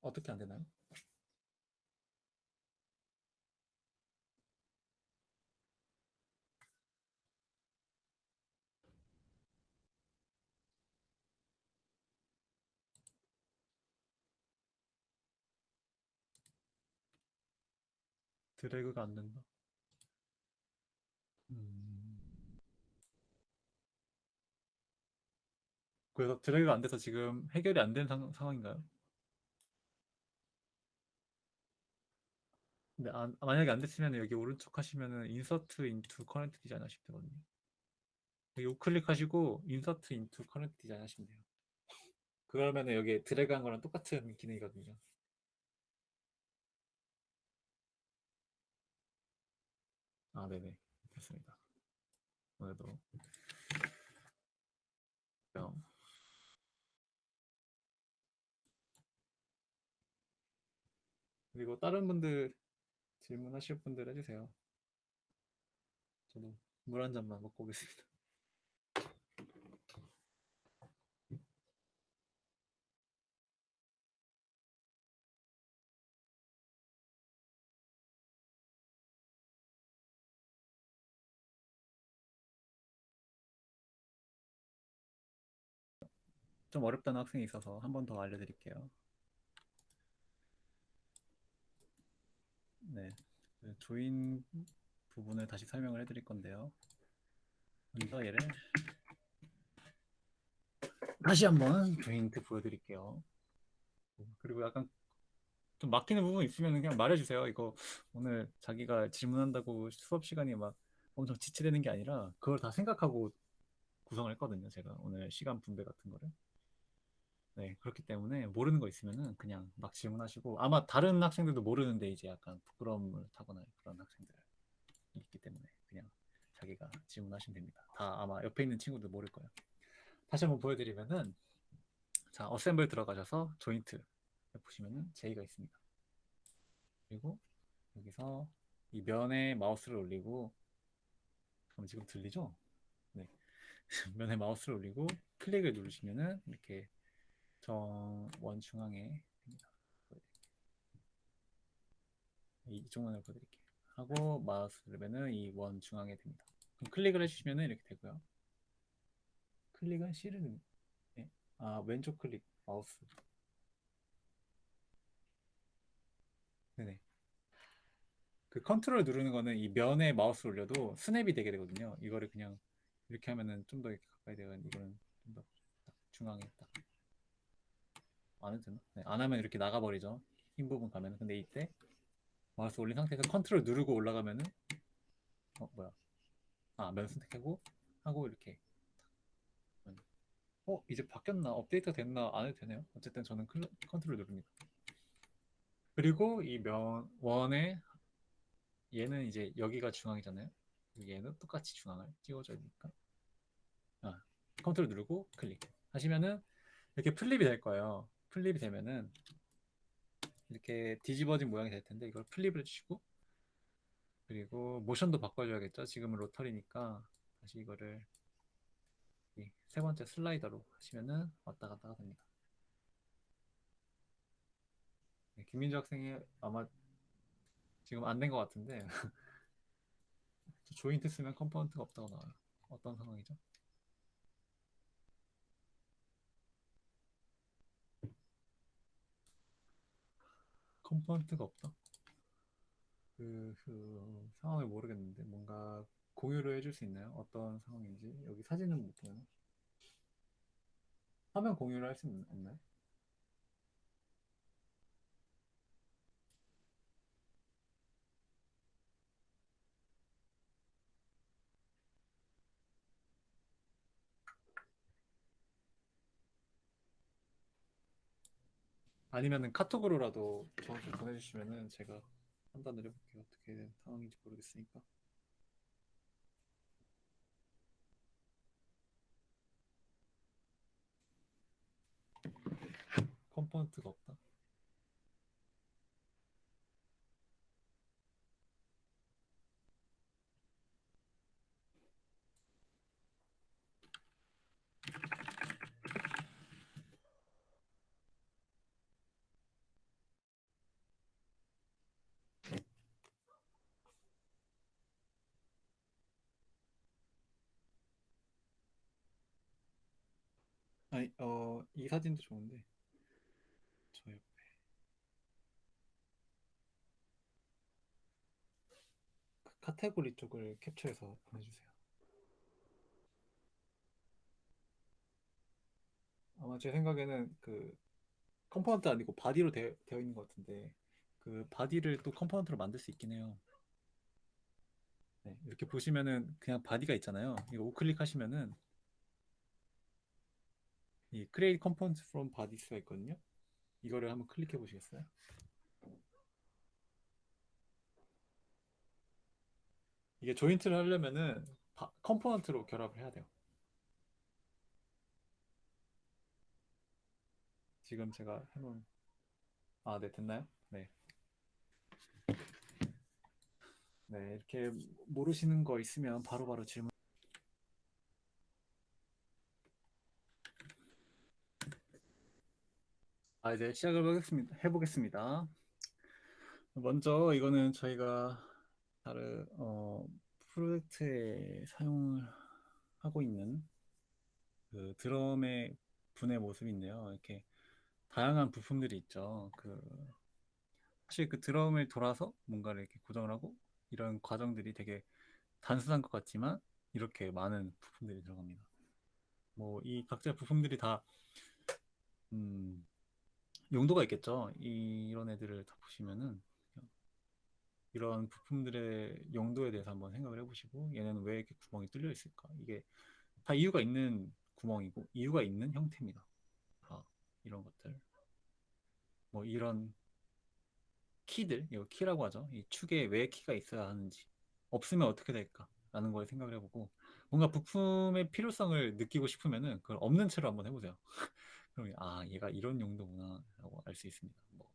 어떻게 안 되나요? 드래그가 안 된다. 음. 그래서 드래그가 안 돼서 지금 해결이 안 된 상황인가요? 근데 만약에 안 됐으면 여기 오른쪽 하시면은 인서트 인투 커넥트 디자인 하시면 되거든요. 여기 우클릭 하시고 인서트 인투 커넥트 디자인 하시면 돼요. 그러면은 여기 드래그한 거랑 똑같은 기능이거든요. 아, 네네. 됐습니다. 오늘도 뿅. 그리고 다른 분들 질문하실 분들 해주세요. 저도 물 한 잔만 먹고 오겠습니다. 좀 어렵다는 학생이 있어서 한 번 더 알려드릴게요. 네, 그 조인 부분을 다시 설명을 해드릴 건데요. 먼저 얘를 다시 한번 조인트 보여드릴게요. 그리고 약간 좀 막히는 부분 있으면 그냥 말해주세요. 이거 오늘 자기가 질문한다고 수업 시간이 막 엄청 지체되는 게 아니라 그걸 다 생각하고 구성을 했거든요. 제가 오늘 시간 분배 같은 거를. 네, 그렇기 때문에 모르는 거 있으면은 그냥 막 질문하시고 아마 다른 학생들도 모르는데 이제 약간 부끄러움을 타거나 그런 학생들 있기 때문에 그냥 자기가 질문하시면 됩니다. 다 아마 옆에 있는 친구들 모를 거예요. 다시 한번 보여드리면은 자, 어셈블 들어가셔서 조인트 보시면은 J가 있습니다. 그리고 여기서 이 면에 마우스를 올리고 그럼 지금 들리죠? 네. 면에 마우스를 올리고 클릭을 누르시면은 이렇게 정원 중앙에 됩니다. 이쪽만을 보여드릴게요. 하고 마우스 누르면은 이 원 중앙에 됩니다. 그럼 클릭을 해주시면은 이렇게 되고요. 클릭은 C를 네. 아, 왼쪽 클릭 마우스. 네네. 그 컨트롤 누르는 거는 이 면에 마우스 올려도 스냅이 되게 되거든요. 이거를 그냥 이렇게 하면은 좀 더 이렇게 가까이 되면 이거는 좀 더 중앙에 딱 안 해도 되나? 네, 안 하면 이렇게 나가버리죠. 흰 부분 가면은. 근데 이때 마우스 올린 상태에서 컨트롤 누르고 올라가면은 뭐야? 아, 면 선택하고 하고 이렇게 이제 바뀌었나? 업데이트 됐나? 안 해도 되네요. 어쨌든 저는 컨트롤 누릅니다. 그리고 이 면 원에 얘는 이제 여기가 중앙이잖아요. 얘는 똑같이 중앙을 찍어줘야 되니까 컨트롤 누르고 클릭 하시면은 이렇게 플립이 될 거예요. 플립이 되면은 이렇게 뒤집어진 모양이 될 텐데 이걸 플립을 해주시고 그리고 모션도 바꿔줘야겠죠. 지금은 로터리니까 다시 이거를 세 번째 슬라이더로 하시면은 왔다 갔다 됩니다. 네, 김민주 학생이 아마 지금 안 된 것 같은데 조인트 쓰면 컴포넌트가 없다고 나와요. 어떤 상황이죠? 컴포넌트가 없다? 그 상황을 모르겠는데 뭔가 공유를 해줄 수 있나요? 어떤 상황인지 여기 사진은 못 보여요. 화면 공유를 할 수 없나요? 아니면은 카톡으로라도 저한테 보내주시면은 제가 판단을 해볼게요. 어떻게 된 상황인지 모르겠으니까. 컴포넌트가 없다. 아니, 이 사진도 좋은데 저 옆에 그 카테고리 쪽을 캡처해서 보내주세요. 아마 제 생각에는 그 컴포넌트 아니고 바디로 되어 있는 것 같은데 그 바디를 또 컴포넌트로 만들 수 있긴 해요. 네, 이렇게 보시면은 그냥 바디가 있잖아요. 이거 우클릭 하시면은 이 Create Components from Bodies가 있거든요. 이거를 한번 클릭해 보시겠어요? 이게 조인트를 하려면은 컴포넌트로 결합을 해야 돼요. 지금 제가 해놓은 네, 됐나요? 네. 네, 이렇게 모르시는 거 있으면 바로바로 질문. 이제 시작을 해보겠습니다. 먼저 이거는 저희가 다른 프로젝트에 사용을 하고 있는 그 드럼의 분의 모습인데요. 이렇게 다양한 부품들이 있죠. 사실 그 드럼을 돌아서 뭔가를 이렇게 고정을 하고 이런 과정들이 되게 단순한 것 같지만 이렇게 많은 부품들이 들어갑니다. 뭐 이 각자 부품들이 다 음, 용도가 있겠죠. 이런 애들을 다 보시면은 이런 부품들의 용도에 대해서 한번 생각을 해보시고 얘네는 왜 이렇게 구멍이 뚫려 있을까? 이게 다 이유가 있는 구멍이고 이유가 있는 형태입니다. 다 이런 것들. 뭐 이런 키들, 이거 키라고 하죠. 이 축에 왜 키가 있어야 하는지, 없으면 어떻게 될까? 라는 걸 생각을 해보고 뭔가 부품의 필요성을 느끼고 싶으면은 그걸 없는 채로 한번 해보세요. 그럼 얘가 이런 용도구나 라고 알 수 있습니다. 뭐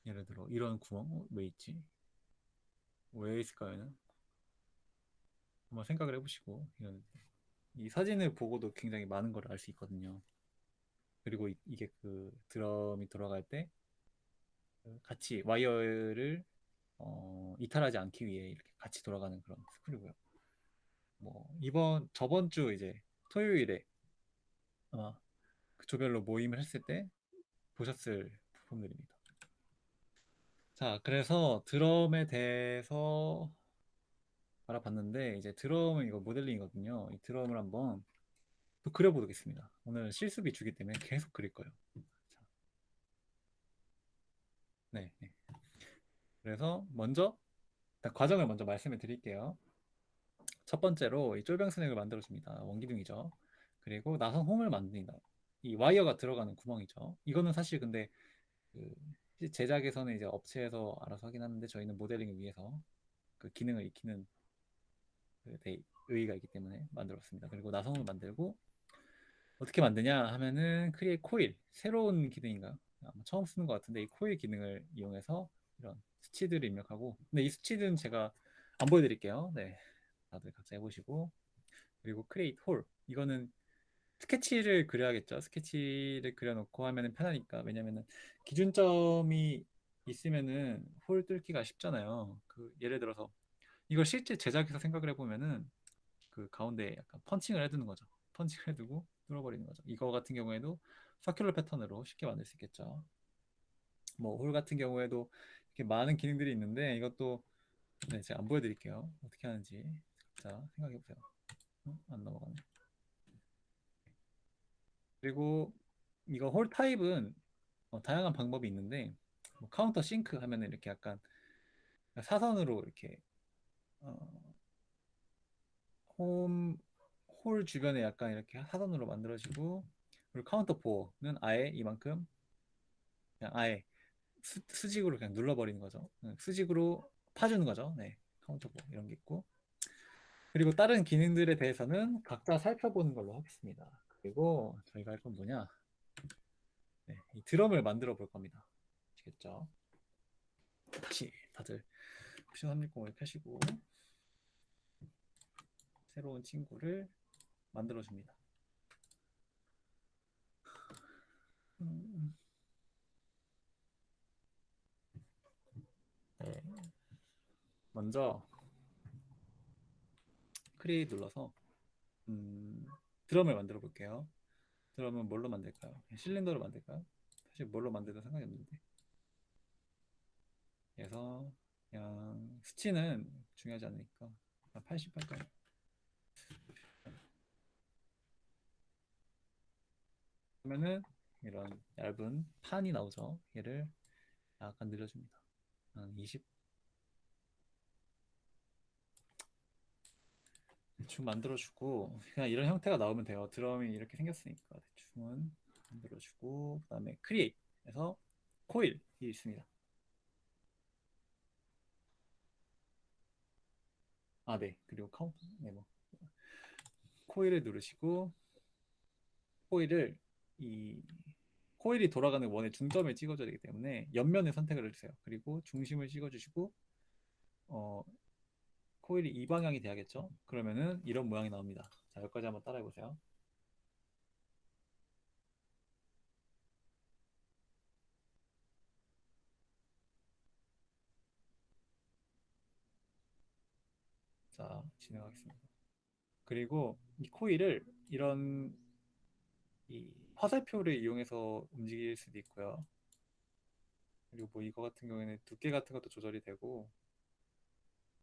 예를 들어 이런 구멍 왜 있지? 왜 있을까요?는 한번 생각을 해보시고 이 사진을 보고도 굉장히 많은 걸 알 수 있거든요. 그리고 이게 그 드럼이 돌아갈 때 같이 와이어를 이탈하지 않기 위해 이렇게 같이 돌아가는 그런 스크류고요. 뭐 저번 주 이제 토요일에 아마 그 조별로 모임을 했을 때 보셨을 부품들입니다. 자, 그래서 드럼에 대해서 알아봤는데 이제 드럼은 이거 모델링이거든요. 이 드럼을 한번 또 그려보겠습니다. 오늘 실습이 주기 때문에 계속 그릴 거예요. 자, 네, 네. 그래서 먼저 일단 과정을 먼저 말씀을 드릴게요. 첫 번째로 이 쫄병 스넥을 만들어 줍니다. 원기둥이죠. 그리고 나선 홈을 만듭니다. 이 와이어가 들어가는 구멍이죠. 이거는 사실 근데 그 제작에서는 이제 업체에서 알아서 하긴 하는데 저희는 모델링을 위해서 그 기능을 익히는 의의가 있기 때문에 만들었습니다. 그리고 나선을 만들고 어떻게 만드냐 하면은 크리에이트 코일 새로운 기능인가요? 아마 처음 쓰는 것 같은데 이 코일 기능을 이용해서 이런 수치들을 입력하고 근데 이 수치들은 제가 안 보여드릴게요. 네, 다들 각자 해보시고 그리고 크리에이트 홀 이거는 스케치를 그려야겠죠. 스케치를 그려놓고 하면은 편하니까 왜냐면은 기준점이 있으면은 홀 뚫기가 쉽잖아요. 그 예를 들어서 이걸 실제 제작해서 생각을 해보면은 그 가운데 약간 펀칭을 해두는 거죠. 펀칭을 해두고 뚫어버리는 거죠. 이거 같은 경우에도 서큘러 패턴으로 쉽게 만들 수 있겠죠. 뭐 홀 같은 경우에도 이렇게 많은 기능들이 있는데 이것도 네, 제가 안 보여드릴게요. 어떻게 하는지 자 생각해 보세요. 안 넘어가네. 그리고 이거 홀 타입은 다양한 방법이 있는데 뭐 카운터 싱크 하면은 이렇게 약간 사선으로 이렇게 어, 홈, 홀 주변에 약간 이렇게 사선으로 만들어지고 그리고 카운터 보어는 아예 이만큼 그냥 아예 수직으로 그냥 눌러버리는 거죠. 수직으로 파주는 거죠. 네, 카운터 보어 이런 게 있고 그리고 다른 기능들에 대해서는 각자 살펴보는 걸로 하겠습니다. 그리고 저희가 할 건 뭐냐? 네, 이 드럼을 만들어 볼 겁니다. 아시겠죠? 같이 다들 옵션 360을 펴시고 새로운 친구를 만들어 줍니다. 네. 먼저 크리에이트 눌러서 드럼을 만들어 볼게요. 그러면 뭘로 만들까요? 실린더로 만들까요? 사실 뭘로 만들든 상관이 없는데. 그래서 그냥 수치는 중요하지 않으니까 88까지. 그러면은 이런 얇은 판이 나오죠. 얘를 약간 늘려줍니다. 한 20. 대충 만들어주고 그냥 이런 형태가 나오면 돼요. 드럼이 이렇게 생겼으니까 대충은 만들어주고 그다음에 크리에이트에서 코일이 있습니다. 아, 네. 그리고 카운트, 네, 뭐 코일을 누르시고 코일을 이 코일이 돌아가는 원의 중점을 찍어줘야 되기 때문에 옆면을 선택을 해주세요. 그리고 중심을 찍어주시고 어, 코일이 이 방향이 돼야겠죠? 그러면은 이런 모양이 나옵니다. 자, 여기까지 한번 따라해 보세요. 자, 진행하겠습니다. 그리고 이 코일을 이런 이 화살표를 이용해서 움직일 수도 있고요. 그리고 뭐 이거 같은 경우에는 두께 같은 것도 조절이 되고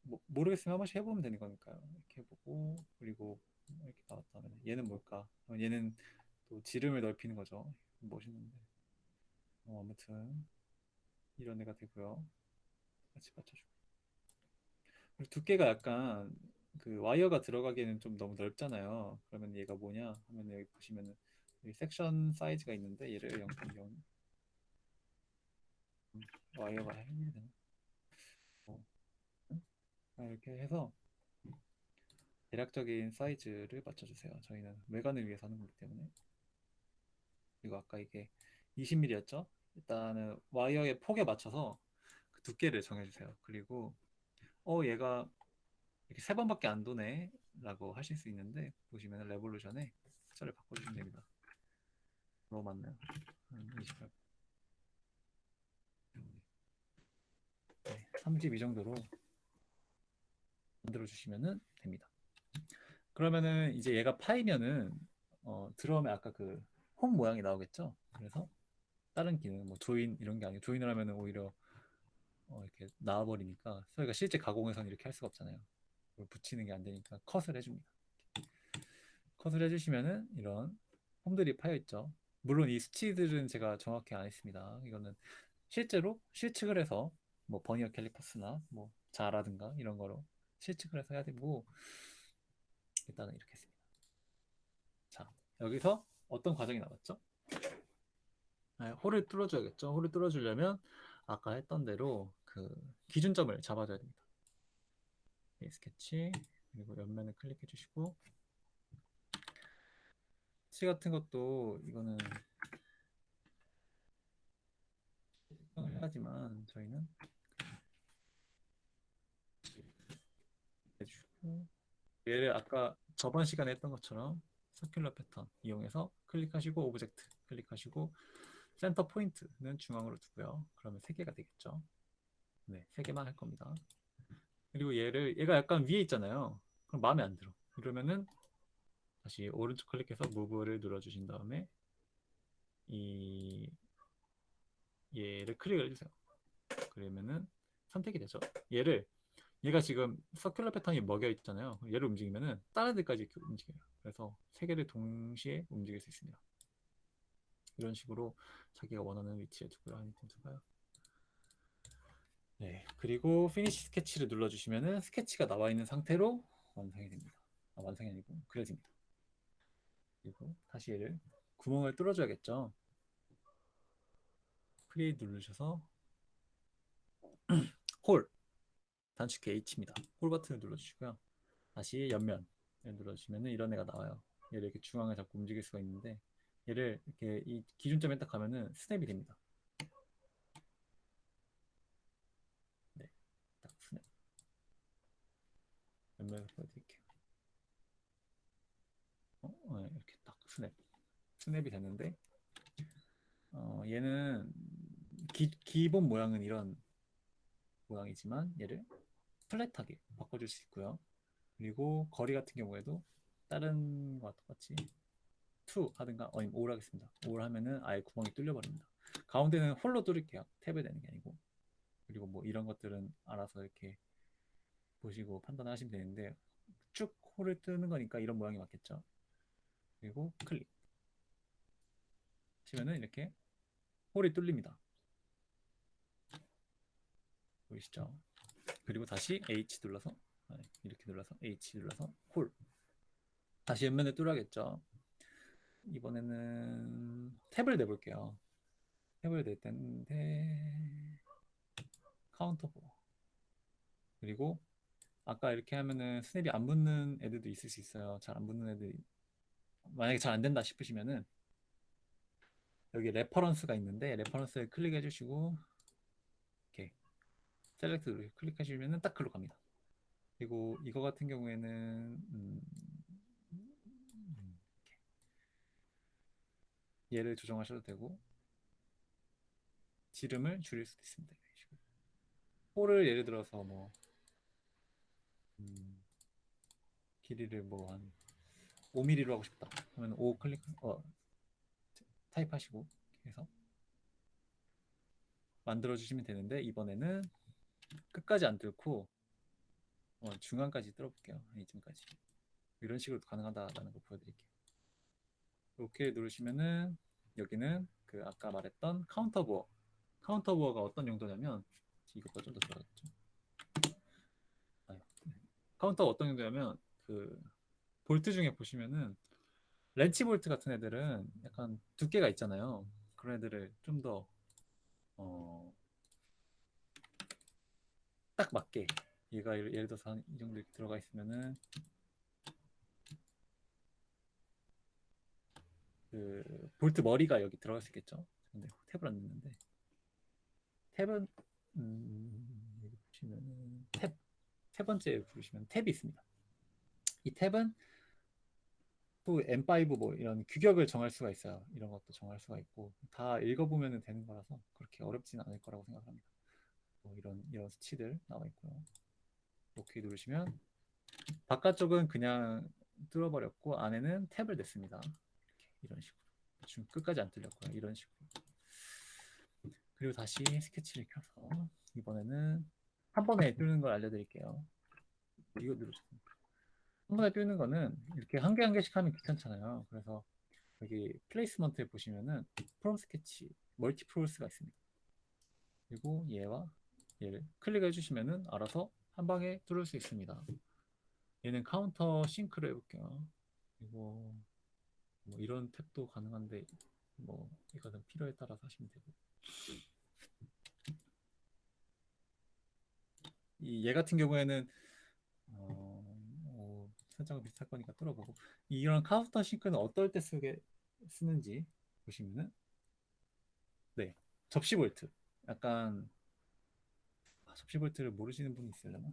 뭐 모르겠으면 한 번씩 해보면 되는 거니까요. 이렇게 해보고 그리고 이렇게 나왔다면 얘는 뭘까? 얘는 또 지름을 넓히는 거죠. 멋있는데 아무튼 이런 애가 되고요. 같이 맞춰주고 그리고 두께가 약간 그 와이어가 들어가기에는 좀 너무 넓잖아요. 그러면 얘가 뭐냐 하면 여기 보시면은 여기 섹션 사이즈가 있는데 얘를 0.0 와이어가 해야 되나? 어, 이렇게 해서 대략적인 사이즈를 맞춰주세요. 저희는 외관을 위해서 하는 거기 때문에. 그리고 아까 이게 20mm였죠? 일단은 와이어의 폭에 맞춰서 그 두께를 정해주세요. 그리고 얘가 이렇게 세 번밖에 안 도네 라고 하실 수 있는데 보시면 레볼루션에 숫자를 바꿔주시면 됩니다. 너무 많네요. 28. 네, 32 정도로 만들어 주시면 됩니다. 그러면은 이제 얘가 파이면은 드럼에 아까 그 홈 모양이 나오겠죠? 그래서 다른 기능, 뭐 조인 이런 게 아니고 조인을 하면은 오히려 이렇게 나와버리니까 저희가 실제 가공에서는 이렇게 할 수가 없잖아요. 그걸 붙이는 게 안 되니까 컷을 해줍니다. 컷을 해주시면은 이런 홈들이 파여 있죠. 물론 이 수치들은 제가 정확히 안 했습니다. 이거는 실제로 실측을 해서 뭐 버니어 캘리퍼스나 뭐 자라든가 이런 거로 실측을 해서 해야 되고 일단은 이렇게 했습니다. 자, 여기서 어떤 과정이 나왔죠? 네, 홀을 뚫어줘야겠죠. 홀을 뚫어주려면 아까 했던 대로 그 기준점을 잡아줘야 됩니다. 이 스케치 그리고 옆면을 클릭해 주시고 스케치 같은 것도 이거는 하지만 저희는 해주고 얘를 아까 저번 시간에 했던 것처럼 서큘러 패턴 이용해서 클릭하시고 오브젝트 클릭하시고 센터 포인트는 중앙으로 두고요. 그러면 3개가 되겠죠. 네, 3개만 할 겁니다. 그리고 얘가 약간 위에 있잖아요. 그럼 마음에 안 들어. 그러면은 다시 오른쪽 클릭해서 무브를 눌러주신 다음에 이 얘를 클릭을 해주세요. 그러면은 선택이 되죠. 얘가 지금 서큘러 패턴이 먹여 있잖아요. 얘를 움직이면은 다른 데까지 이렇게 움직여요. 그래서 3개를 동시에 움직일 수 있습니다. 이런 식으로 자기가 원하는 위치에 두고요. 아이템 두고요. 네, 그리고 피니시 스케치를 눌러주시면은 스케치가 나와 있는 상태로 완성이 됩니다. 완성이 아니고 그려집니다. 그리고 다시 얘를 구멍을 뚫어줘야겠죠. 크리에이트 누르셔서 홀 단축키 H입니다. 홀 버튼을 눌러주시고요. 다시 옆면을 눌러주시면 이런 애가 나와요. 얘를 이렇게 중앙에 잡고 움직일 수가 있는데 얘를 이렇게 이 기준점에 딱 가면은 스냅이 됩니다. 네, 딱 스냅. 옆면에서 보여드릴게요. 네, 이렇게 딱 스냅이 됐는데 얘는 기본 모양은 이런 모양이지만 얘를 플랫하게 바꿔줄 수 있고요. 그리고 거리 같은 경우에도 다른 거와 똑같이 2 하든가 아니면 5를 하겠습니다. 5를 하면은 아예 구멍이 뚫려버립니다. 가운데는 홀로 뚫을게요. 탭을 대는 게 아니고. 그리고 뭐 이런 것들은 알아서 이렇게 보시고 판단하시면 되는데 쭉 홀을 뜨는 거니까 이런 모양이 맞겠죠. 그리고 클릭 하시면은 이렇게 홀이 뚫립니다. 보이시죠? 그리고 다시 H 눌러서 이렇게 눌러서 H 눌러서 홀 다시 옆면에 뚫어야겠죠. 이번에는 탭을 내볼게요. 탭을 낼 텐데 카운터 보어 그리고 아까 이렇게 하면은 스냅이 안 붙는 애들도 있을 수 있어요. 잘 안 붙는 애들 만약에 잘 안 된다 싶으시면은 여기 레퍼런스가 있는데 레퍼런스에 클릭해 주시고 이렇게 셀렉트 클릭해 주시면은 딱 글로 갑니다. 그리고 이거 같은 경우에는 얘를 조정하셔도 되고 지름을 줄일 수도 있습니다. 이런 식으로. 홀을 예를 들어서 뭐 길이를 뭐 한 5mm로 하고 싶다. 그러면 5 클릭 타입하시고 해서 만들어 주시면 되는데 이번에는 끝까지 안 뚫고 중간까지 뚫어볼게요. 이쯤까지 이런 식으로 가능하다라는 걸 보여드릴게요. 이렇게 누르시면은 여기는 그 아까 말했던 카운터 부어 카운터 부어가 어떤 용도냐면 이것보다 좀 더 들어가겠죠. 카운터가 어떤 용도냐면 그 볼트 중에 보시면은 렌치 볼트 같은 애들은 약간 두께가 있잖아요. 그런 애들을 좀 더 딱 맞게 얘가 예를 들어서 한 이 정도 이렇게 들어가 있으면은 그 볼트 머리가 여기 들어갈 수 있겠죠. 근데 탭을 안 넣는데 탭은 여기 보시면은 세 번째 부르시면 탭이 있습니다. 이 탭은 또 M5 뭐 이런 규격을 정할 수가 있어요. 이런 것도 정할 수가 있고 다 읽어보면 되는 거라서 그렇게 어렵지는 않을 거라고 생각합니다. 뭐 이런 수치들 나와 있고요. 오케이 누르시면 바깥쪽은 그냥 뚫어버렸고 안에는 탭을 냈습니다. 이런 식으로 지금 끝까지 안 뚫렸고요. 이런 식으로 그리고 다시 스케치를 켜서 이번에는 한 번에 뚫는 걸 알려드릴게요. 이거 누르세요. 한 번에 뚫는 거는 이렇게 한 개 한 개씩 하면 귀찮잖아요. 그래서 여기 플레이스먼트에 보시면은 프롬 스케치 멀티 프로스가 있습니다. 그리고 얘와 얘를 클릭해 주시면은 알아서 한 방에 뚫을 수 있습니다. 얘는 카운터 싱크를 해볼게요. 그리고 뭐 이런 탭도 가능한데 뭐 이거는 필요에 따라서 하시면 되고 얘 같은 경우에는 설정은 비슷할 거니까 뚫어보고 이런 카운터 싱크는 어떨 때 쓰는지 보시면은 네 접시 볼트 약간 접시 볼트를 모르시는 분이 있으려나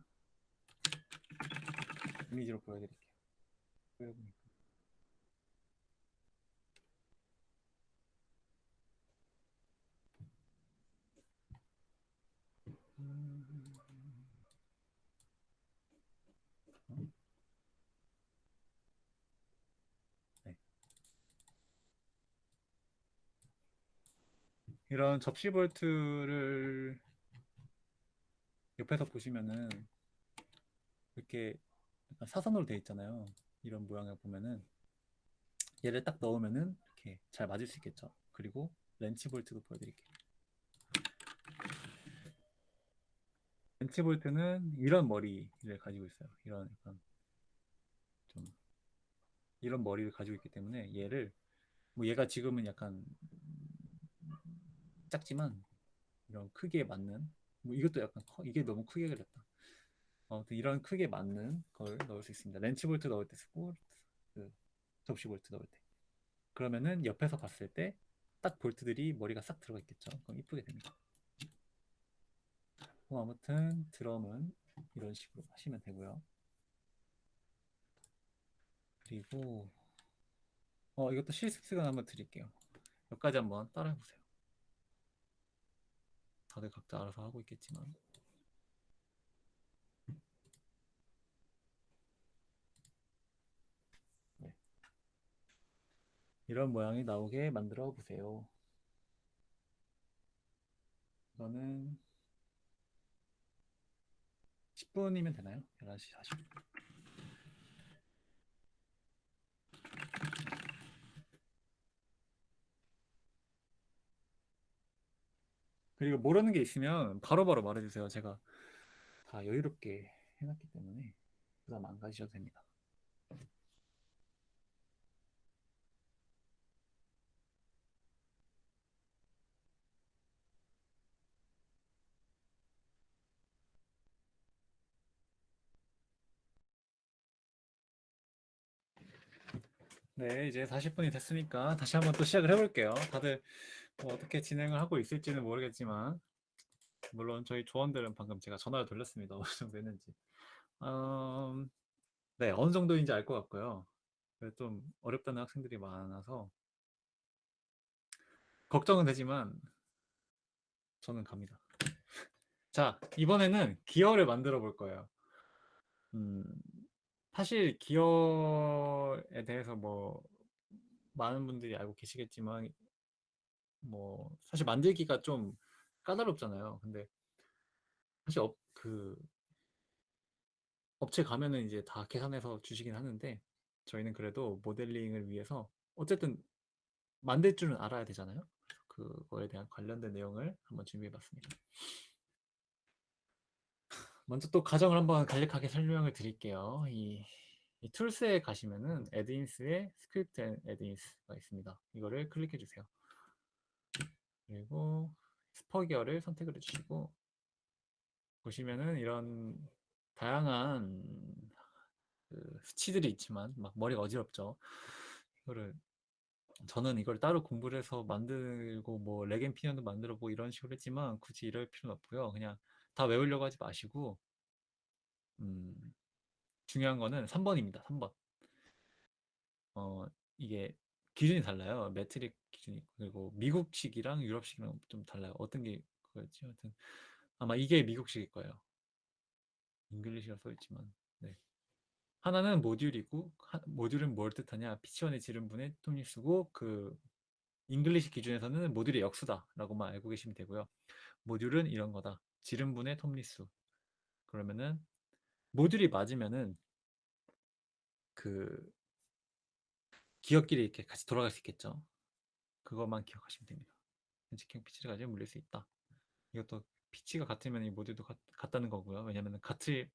이미지로 보여드릴게요. 네. 이런 접시 볼트를 옆에서 보시면은 이렇게 약간 사선으로 되어 있잖아요. 이런 모양을 보면은 얘를 딱 넣으면은 이렇게 잘 맞을 수 있겠죠. 그리고 렌치 볼트도 보여드릴게요. 렌치 볼트는 이런 머리를 가지고 있어요. 이런 약간 좀 이런 머리를 가지고 있기 때문에 얘를 뭐 얘가 지금은 약간 작지만 이런 크기에 맞는 뭐 이것도 약간 이게 너무 크게 그렸다. 아무튼 이런 크기에 맞는 걸 넣을 수 있습니다. 렌치 볼트 넣을 때 쓰고 그 접시 볼트 넣을 때 그러면은 옆에서 봤을 때 딱 볼트들이 머리가 싹 들어가 있겠죠. 그럼 이쁘게 됩니다. 아무튼 드럼은 이런 식으로 하시면 되고요. 그리고 이것도 실습 시간 한번 드릴게요. 여기까지 한번 따라해 보세요. 다들 각자 알아서 하고 있겠지만 네. 이런 모양이 나오게 만들어 보세요. 이거는 10분이면 되나요? 11시 40분. 그리고 모르는 게 있으면 바로바로 말해주세요. 제가 다 여유롭게 해놨기 때문에 부담 안 가지셔도 됩니다. 네, 이제 40분이 됐으니까 다시 한번 또 시작을 해볼게요. 다들 뭐 어떻게 진행을 하고 있을지는 모르겠지만 물론 저희 조원들은 방금 제가 전화를 돌렸습니다. 어느 정도 했는지. 음, 네, 어느 정도인지 알 것 같고요. 좀 어렵다는 학생들이 많아서 걱정은 되지만 저는 갑니다. 자, 이번에는 기어를 만들어 볼 거예요. 음, 사실 기어에 대해서 뭐 많은 분들이 알고 계시겠지만 뭐 사실 만들기가 좀 까다롭잖아요. 근데 사실 그 업체 가면은 이제 다 계산해서 주시긴 하는데 저희는 그래도 모델링을 위해서 어쨌든 만들 줄은 알아야 되잖아요. 그거에 대한 관련된 내용을 한번 준비해 봤습니다. 먼저 또 과정을 한번 간략하게 설명을 드릴게요. 이 툴스에 가시면은 애드인스에 스크립트 앤 애드인스가 있습니다. 이거를 클릭해 주세요. 그리고 스퍼기어를 선택을 해주시고 보시면은 이런 다양한 그 수치들이 있지만 막 머리가 어지럽죠. 이거를 저는 이걸 따로 공부를 해서 만들고 뭐 렉앤피언도 만들어 보고 이런 식으로 했지만 굳이 이럴 필요는 없고요. 그냥 다 외우려고 하지 마시고 음, 중요한 거는 3번입니다. 3번. 어, 이게 기준이 달라요. 매트릭 기준이. 그리고 미국식이랑 유럽식이랑 좀 달라요. 어떤 게 그거였지? 하여튼 아마 이게 미국식일 거예요. 잉글리시가 써 있지만. 네. 하나는 모듈이고 모듈은 뭘 뜻하냐? 피치원의 지름분의 톱니수고 그 잉글리시 기준에서는 모듈의 역수다라고만 알고 계시면 되고요. 모듈은 이런 거다. 지름분의 톱니수. 그러면은 모듈이 맞으면은 그 기억끼리 이렇게 같이 돌아갈 수 있겠죠. 그것만 기억하시면 됩니다. 직행 피치를 가지고 물릴 수 있다. 이것도 피치가 같으면 이 모듈도 같다는 거고요. 왜냐면 같을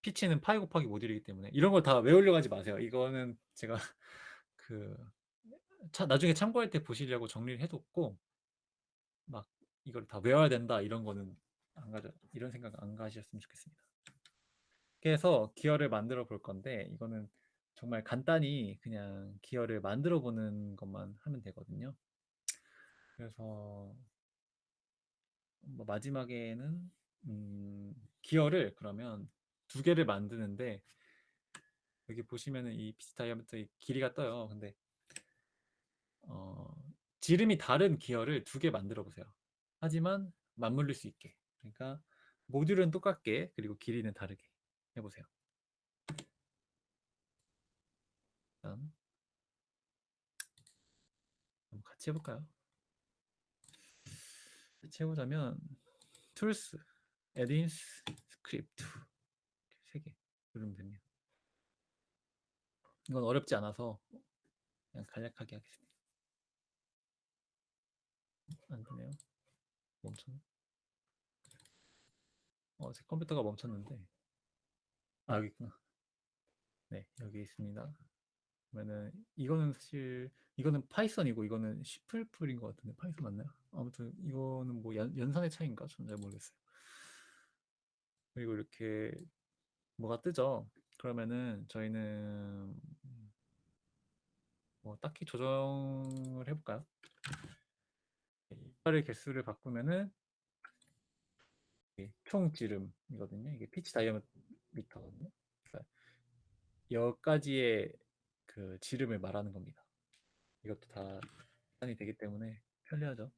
피치는 파이 곱하기 모듈이기 때문에 이런 걸 다 외우려고 하지 마세요. 이거는 제가 그 나중에 참고할 때 보시려고 정리를 해뒀고 막 이걸 다 외워야 된다 이런 거는 안 가져 이런 생각 안 가셨으면 좋겠습니다. 그래서 기어를 만들어 볼 건데 이거는 정말 간단히 그냥 기어를 만들어 보는 것만 하면 되거든요. 그래서 뭐 마지막에는 기어를 그러면 두 개를 만드는데 여기 보시면은 이 피치 다이아미터의 길이가 떠요. 근데 어, 지름이 다른 기어를 두 개 만들어 보세요. 하지만 맞물릴 수 있게. 그러니까 모듈은 똑같게 그리고 길이는 다르게 해보세요. 다음 한번 같이 해볼까요? 같이 해보자면 툴스, 에딘스, 스크립트 세 개 누르면 됩니다. 이건 어렵지 않아서 그냥 간략하게 하겠습니다. 안 되네요. 멈췄네. 제 컴퓨터가 멈췄는데 여기 있구나. 네, 여기 있습니다. 그러면은 이거는 사실 이거는 파이썬이고 이거는 C++인 것 같은데 파이썬 맞나요? 아무튼 이거는 뭐 연산의 차이인가? 저는 잘 모르겠어요. 그리고 이렇게 뭐가 뜨죠? 그러면은 저희는 뭐 딱히 조정을 해볼까요? 이빨의 개수를 바꾸면은 총 지름이거든요. 이게 피치 다이아미터거든요. 그러니까 여기까지의 그 지름을 말하는 겁니다. 이것도 다 계산이 되기 때문에 편리하죠.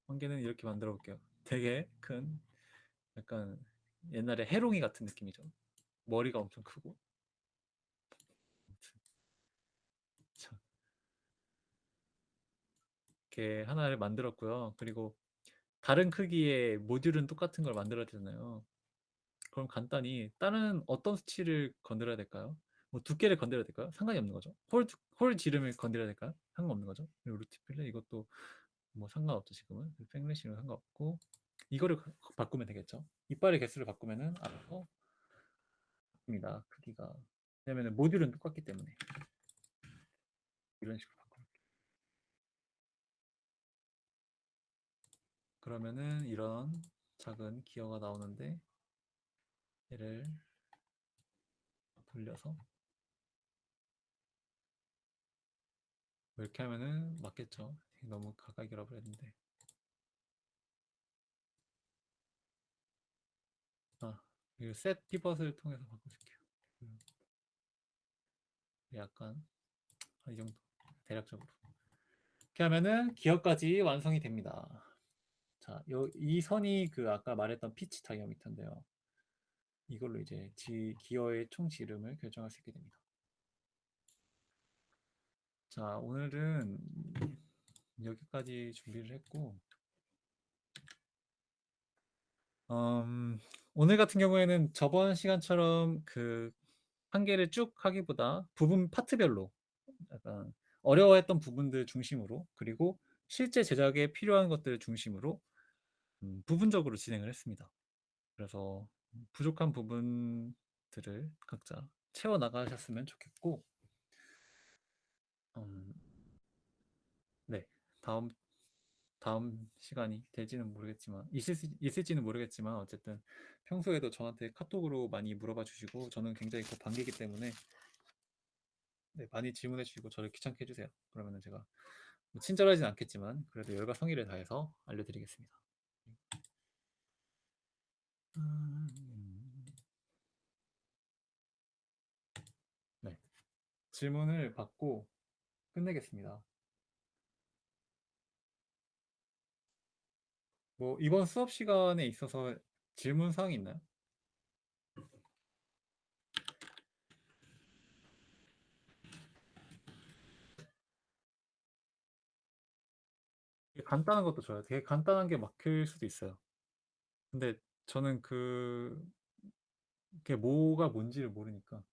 한개는 이렇게 만들어 볼게요. 되게 큰 약간 옛날에 해롱이 같은 느낌이죠. 머리가 엄청 크고 이렇게 하나를 만들었고요. 그리고 다른 크기의 모듈은 똑같은 걸 만들어야 되잖아요. 그럼 간단히 다른 어떤 수치를 건드려야 될까요? 뭐 두께를 건드려야 될까요? 상관이 없는 거죠. 홀 지름을 건드려야 될까요? 상관없는 거죠. 그리고 루티필렛 이것도 뭐 상관없죠. 지금은 팽래시는 상관없고 이거를 바꾸면 되겠죠. 이빨의 개수를 바꾸면은 알아서 바뀝니다. 크기가. 왜냐면 모듈은 똑같기 때문에 이런 식으로 바꿔. 그러면은 이런 작은 기어가 나오는데 얘를 돌려서 뭐 이렇게 하면은 맞겠죠. 너무 가까이 결합을 했는데 이거 셋 피벗을 통해서 바꿔줄게요. 약간 이 정도 대략적으로 이렇게 하면은 기어까지 완성이 됩니다. 자, 이 선이 그 아까 말했던 피치 다이어미터인데요. 이걸로 이제 기어의 총 지름을 결정할 수 있게 됩니다. 자, 오늘은 여기까지 준비를 했고, 오늘 같은 경우에는 저번 시간처럼 그 한 개를 쭉 하기보다 부분 파트별로 약간 어려워했던 부분들 중심으로 그리고 실제 제작에 필요한 것들을 중심으로 부분적으로 진행을 했습니다. 그래서 부족한 부분들을 각자 채워 나가셨으면 좋겠고, 음, 네, 다음 다음 시간이 될지는 모르겠지만 있을지는 모르겠지만 어쨌든 평소에도 저한테 카톡으로 많이 물어봐 주시고 저는 굉장히 그 반기기 때문에 네, 많이 질문해 주시고 저를 귀찮게 해주세요. 그러면은 제가 뭐 친절하진 않겠지만 그래도 열과 성의를 다해서 알려드리겠습니다. 네, 질문을 받고 끝내겠습니다. 뭐 이번 수업 시간에 있어서 질문 사항이 있나요? 되게 간단한 것도 좋아요. 되게 간단한 게 막힐 수도 있어요. 근데 저는 그게 뭐가 뭔지를 모르니까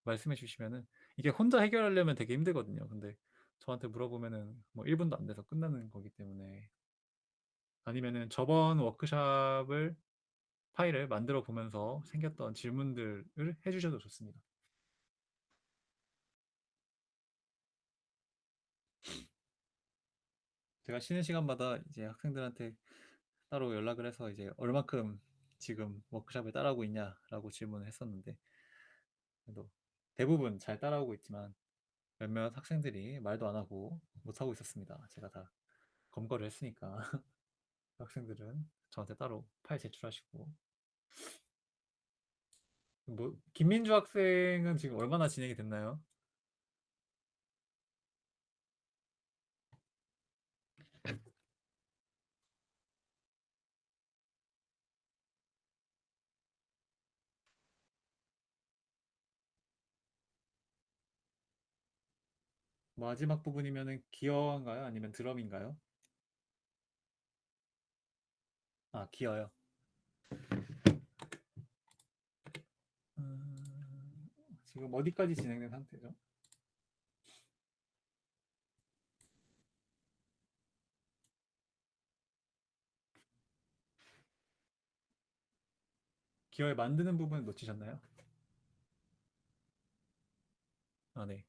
말씀해 주시면은 이게 혼자 해결하려면 되게 힘들거든요. 근데 저한테 물어보면은 뭐 1분도 안 돼서 끝나는 거기 때문에 아니면은 저번 워크샵을 파일을 만들어 보면서 생겼던 질문들을 해주셔도 좋습니다. 제가 쉬는 시간마다 이제 학생들한테 따로 연락을 해서 이제 얼마큼 지금 워크샵을 따라오고 있냐라고 질문을 했었는데 그래도 대부분 잘 따라오고 있지만 몇몇 학생들이 말도 안 하고 못 하고 있었습니다. 제가 다 검거를 했으니까 학생들은 저한테 따로 파일 제출하시고 뭐 김민주 학생은 지금 얼마나 진행이 됐나요? 마지막 부분이면은 기어인가요? 아니면 드럼인가요? 아, 기어요. 지금 어디까지 진행된 상태죠? 기어에 만드는 부분 놓치셨나요? 아, 네.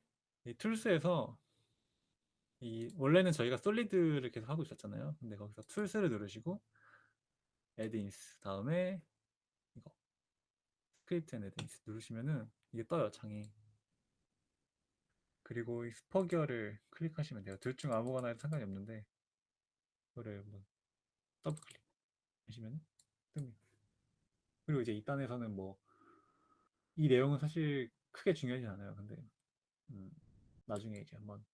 이 툴스에서 원래는 저희가 솔리드를 계속 하고 있었잖아요. 근데 거기서 툴스를 누르시고 add ins 다음에 이거 스크립트 앤 add ins 누르시면은 이게 떠요, 창이. 그리고 이 스퍼기어를 클릭하시면 돼요. 둘 중 아무거나 해도 상관이 없는데 이거를 한번 더블 클릭하시면 뜹니다. 그리고 이제 이 단에서는 뭐 이 내용은 사실 크게 중요하지 않아요. 근데 음, 나중에 이제 한번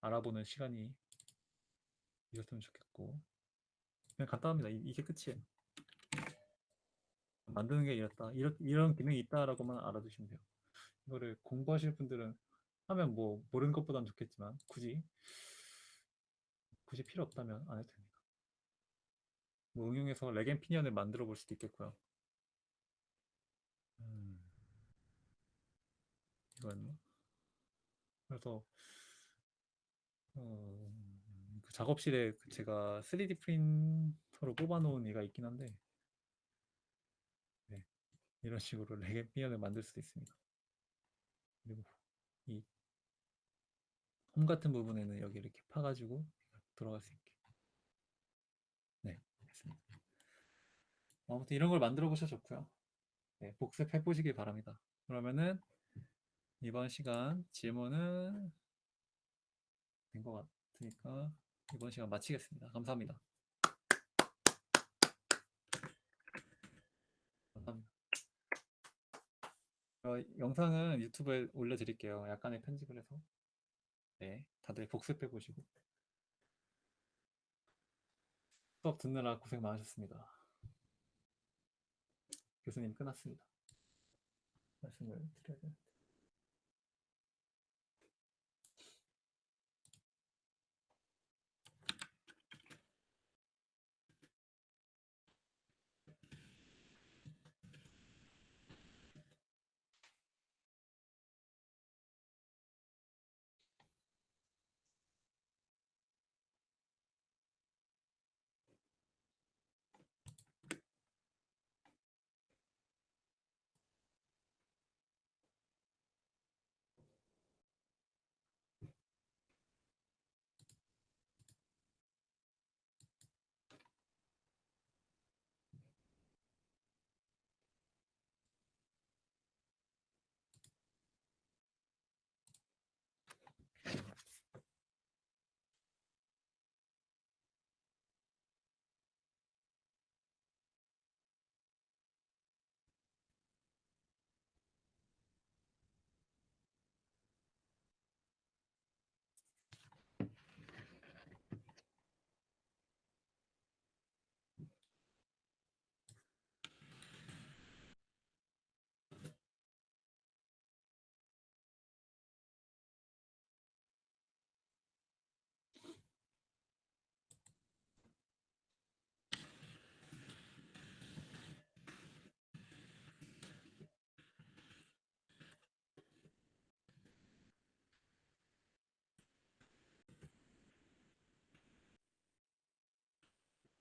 알아보는 시간이 있었으면 좋겠고 그냥 간단합니다. 이게 끝이에요. 만드는 게 이렇다. 이런 기능이 있다라고만 알아두시면 돼요. 이거를 공부하실 분들은 하면 뭐 모르는 것보단 좋겠지만 굳이 굳이 필요 없다면 안 해도 됩니다. 뭐 응용해서 레겐 피니언을 만들어 볼 수도 있겠고요. 이거였나? 그래서 그 작업실에 제가 3D 프린터로 뽑아놓은 얘가 있긴 한데, 네, 이런 식으로 레겐 피니언을 만들 수도 있습니다. 그리고 이 홈 같은 부분에는 여기 이렇게 파가지고 들어갈 수 있게. 네, 됐습니다. 아무튼 이런 걸 만들어 보셔도 좋고요. 네, 복습해 보시길 바랍니다. 그러면은 이번 시간 질문은 된 것 같으니까 이번 시간 마치겠습니다. 감사합니다. 감사합니다. 영상은 유튜브에 올려드릴게요. 약간의 편집을 해서. 네, 다들 복습해 보시고 수업 듣느라 고생 많으셨습니다. 교수님 끝났습니다. 말씀을 드려야 되는데.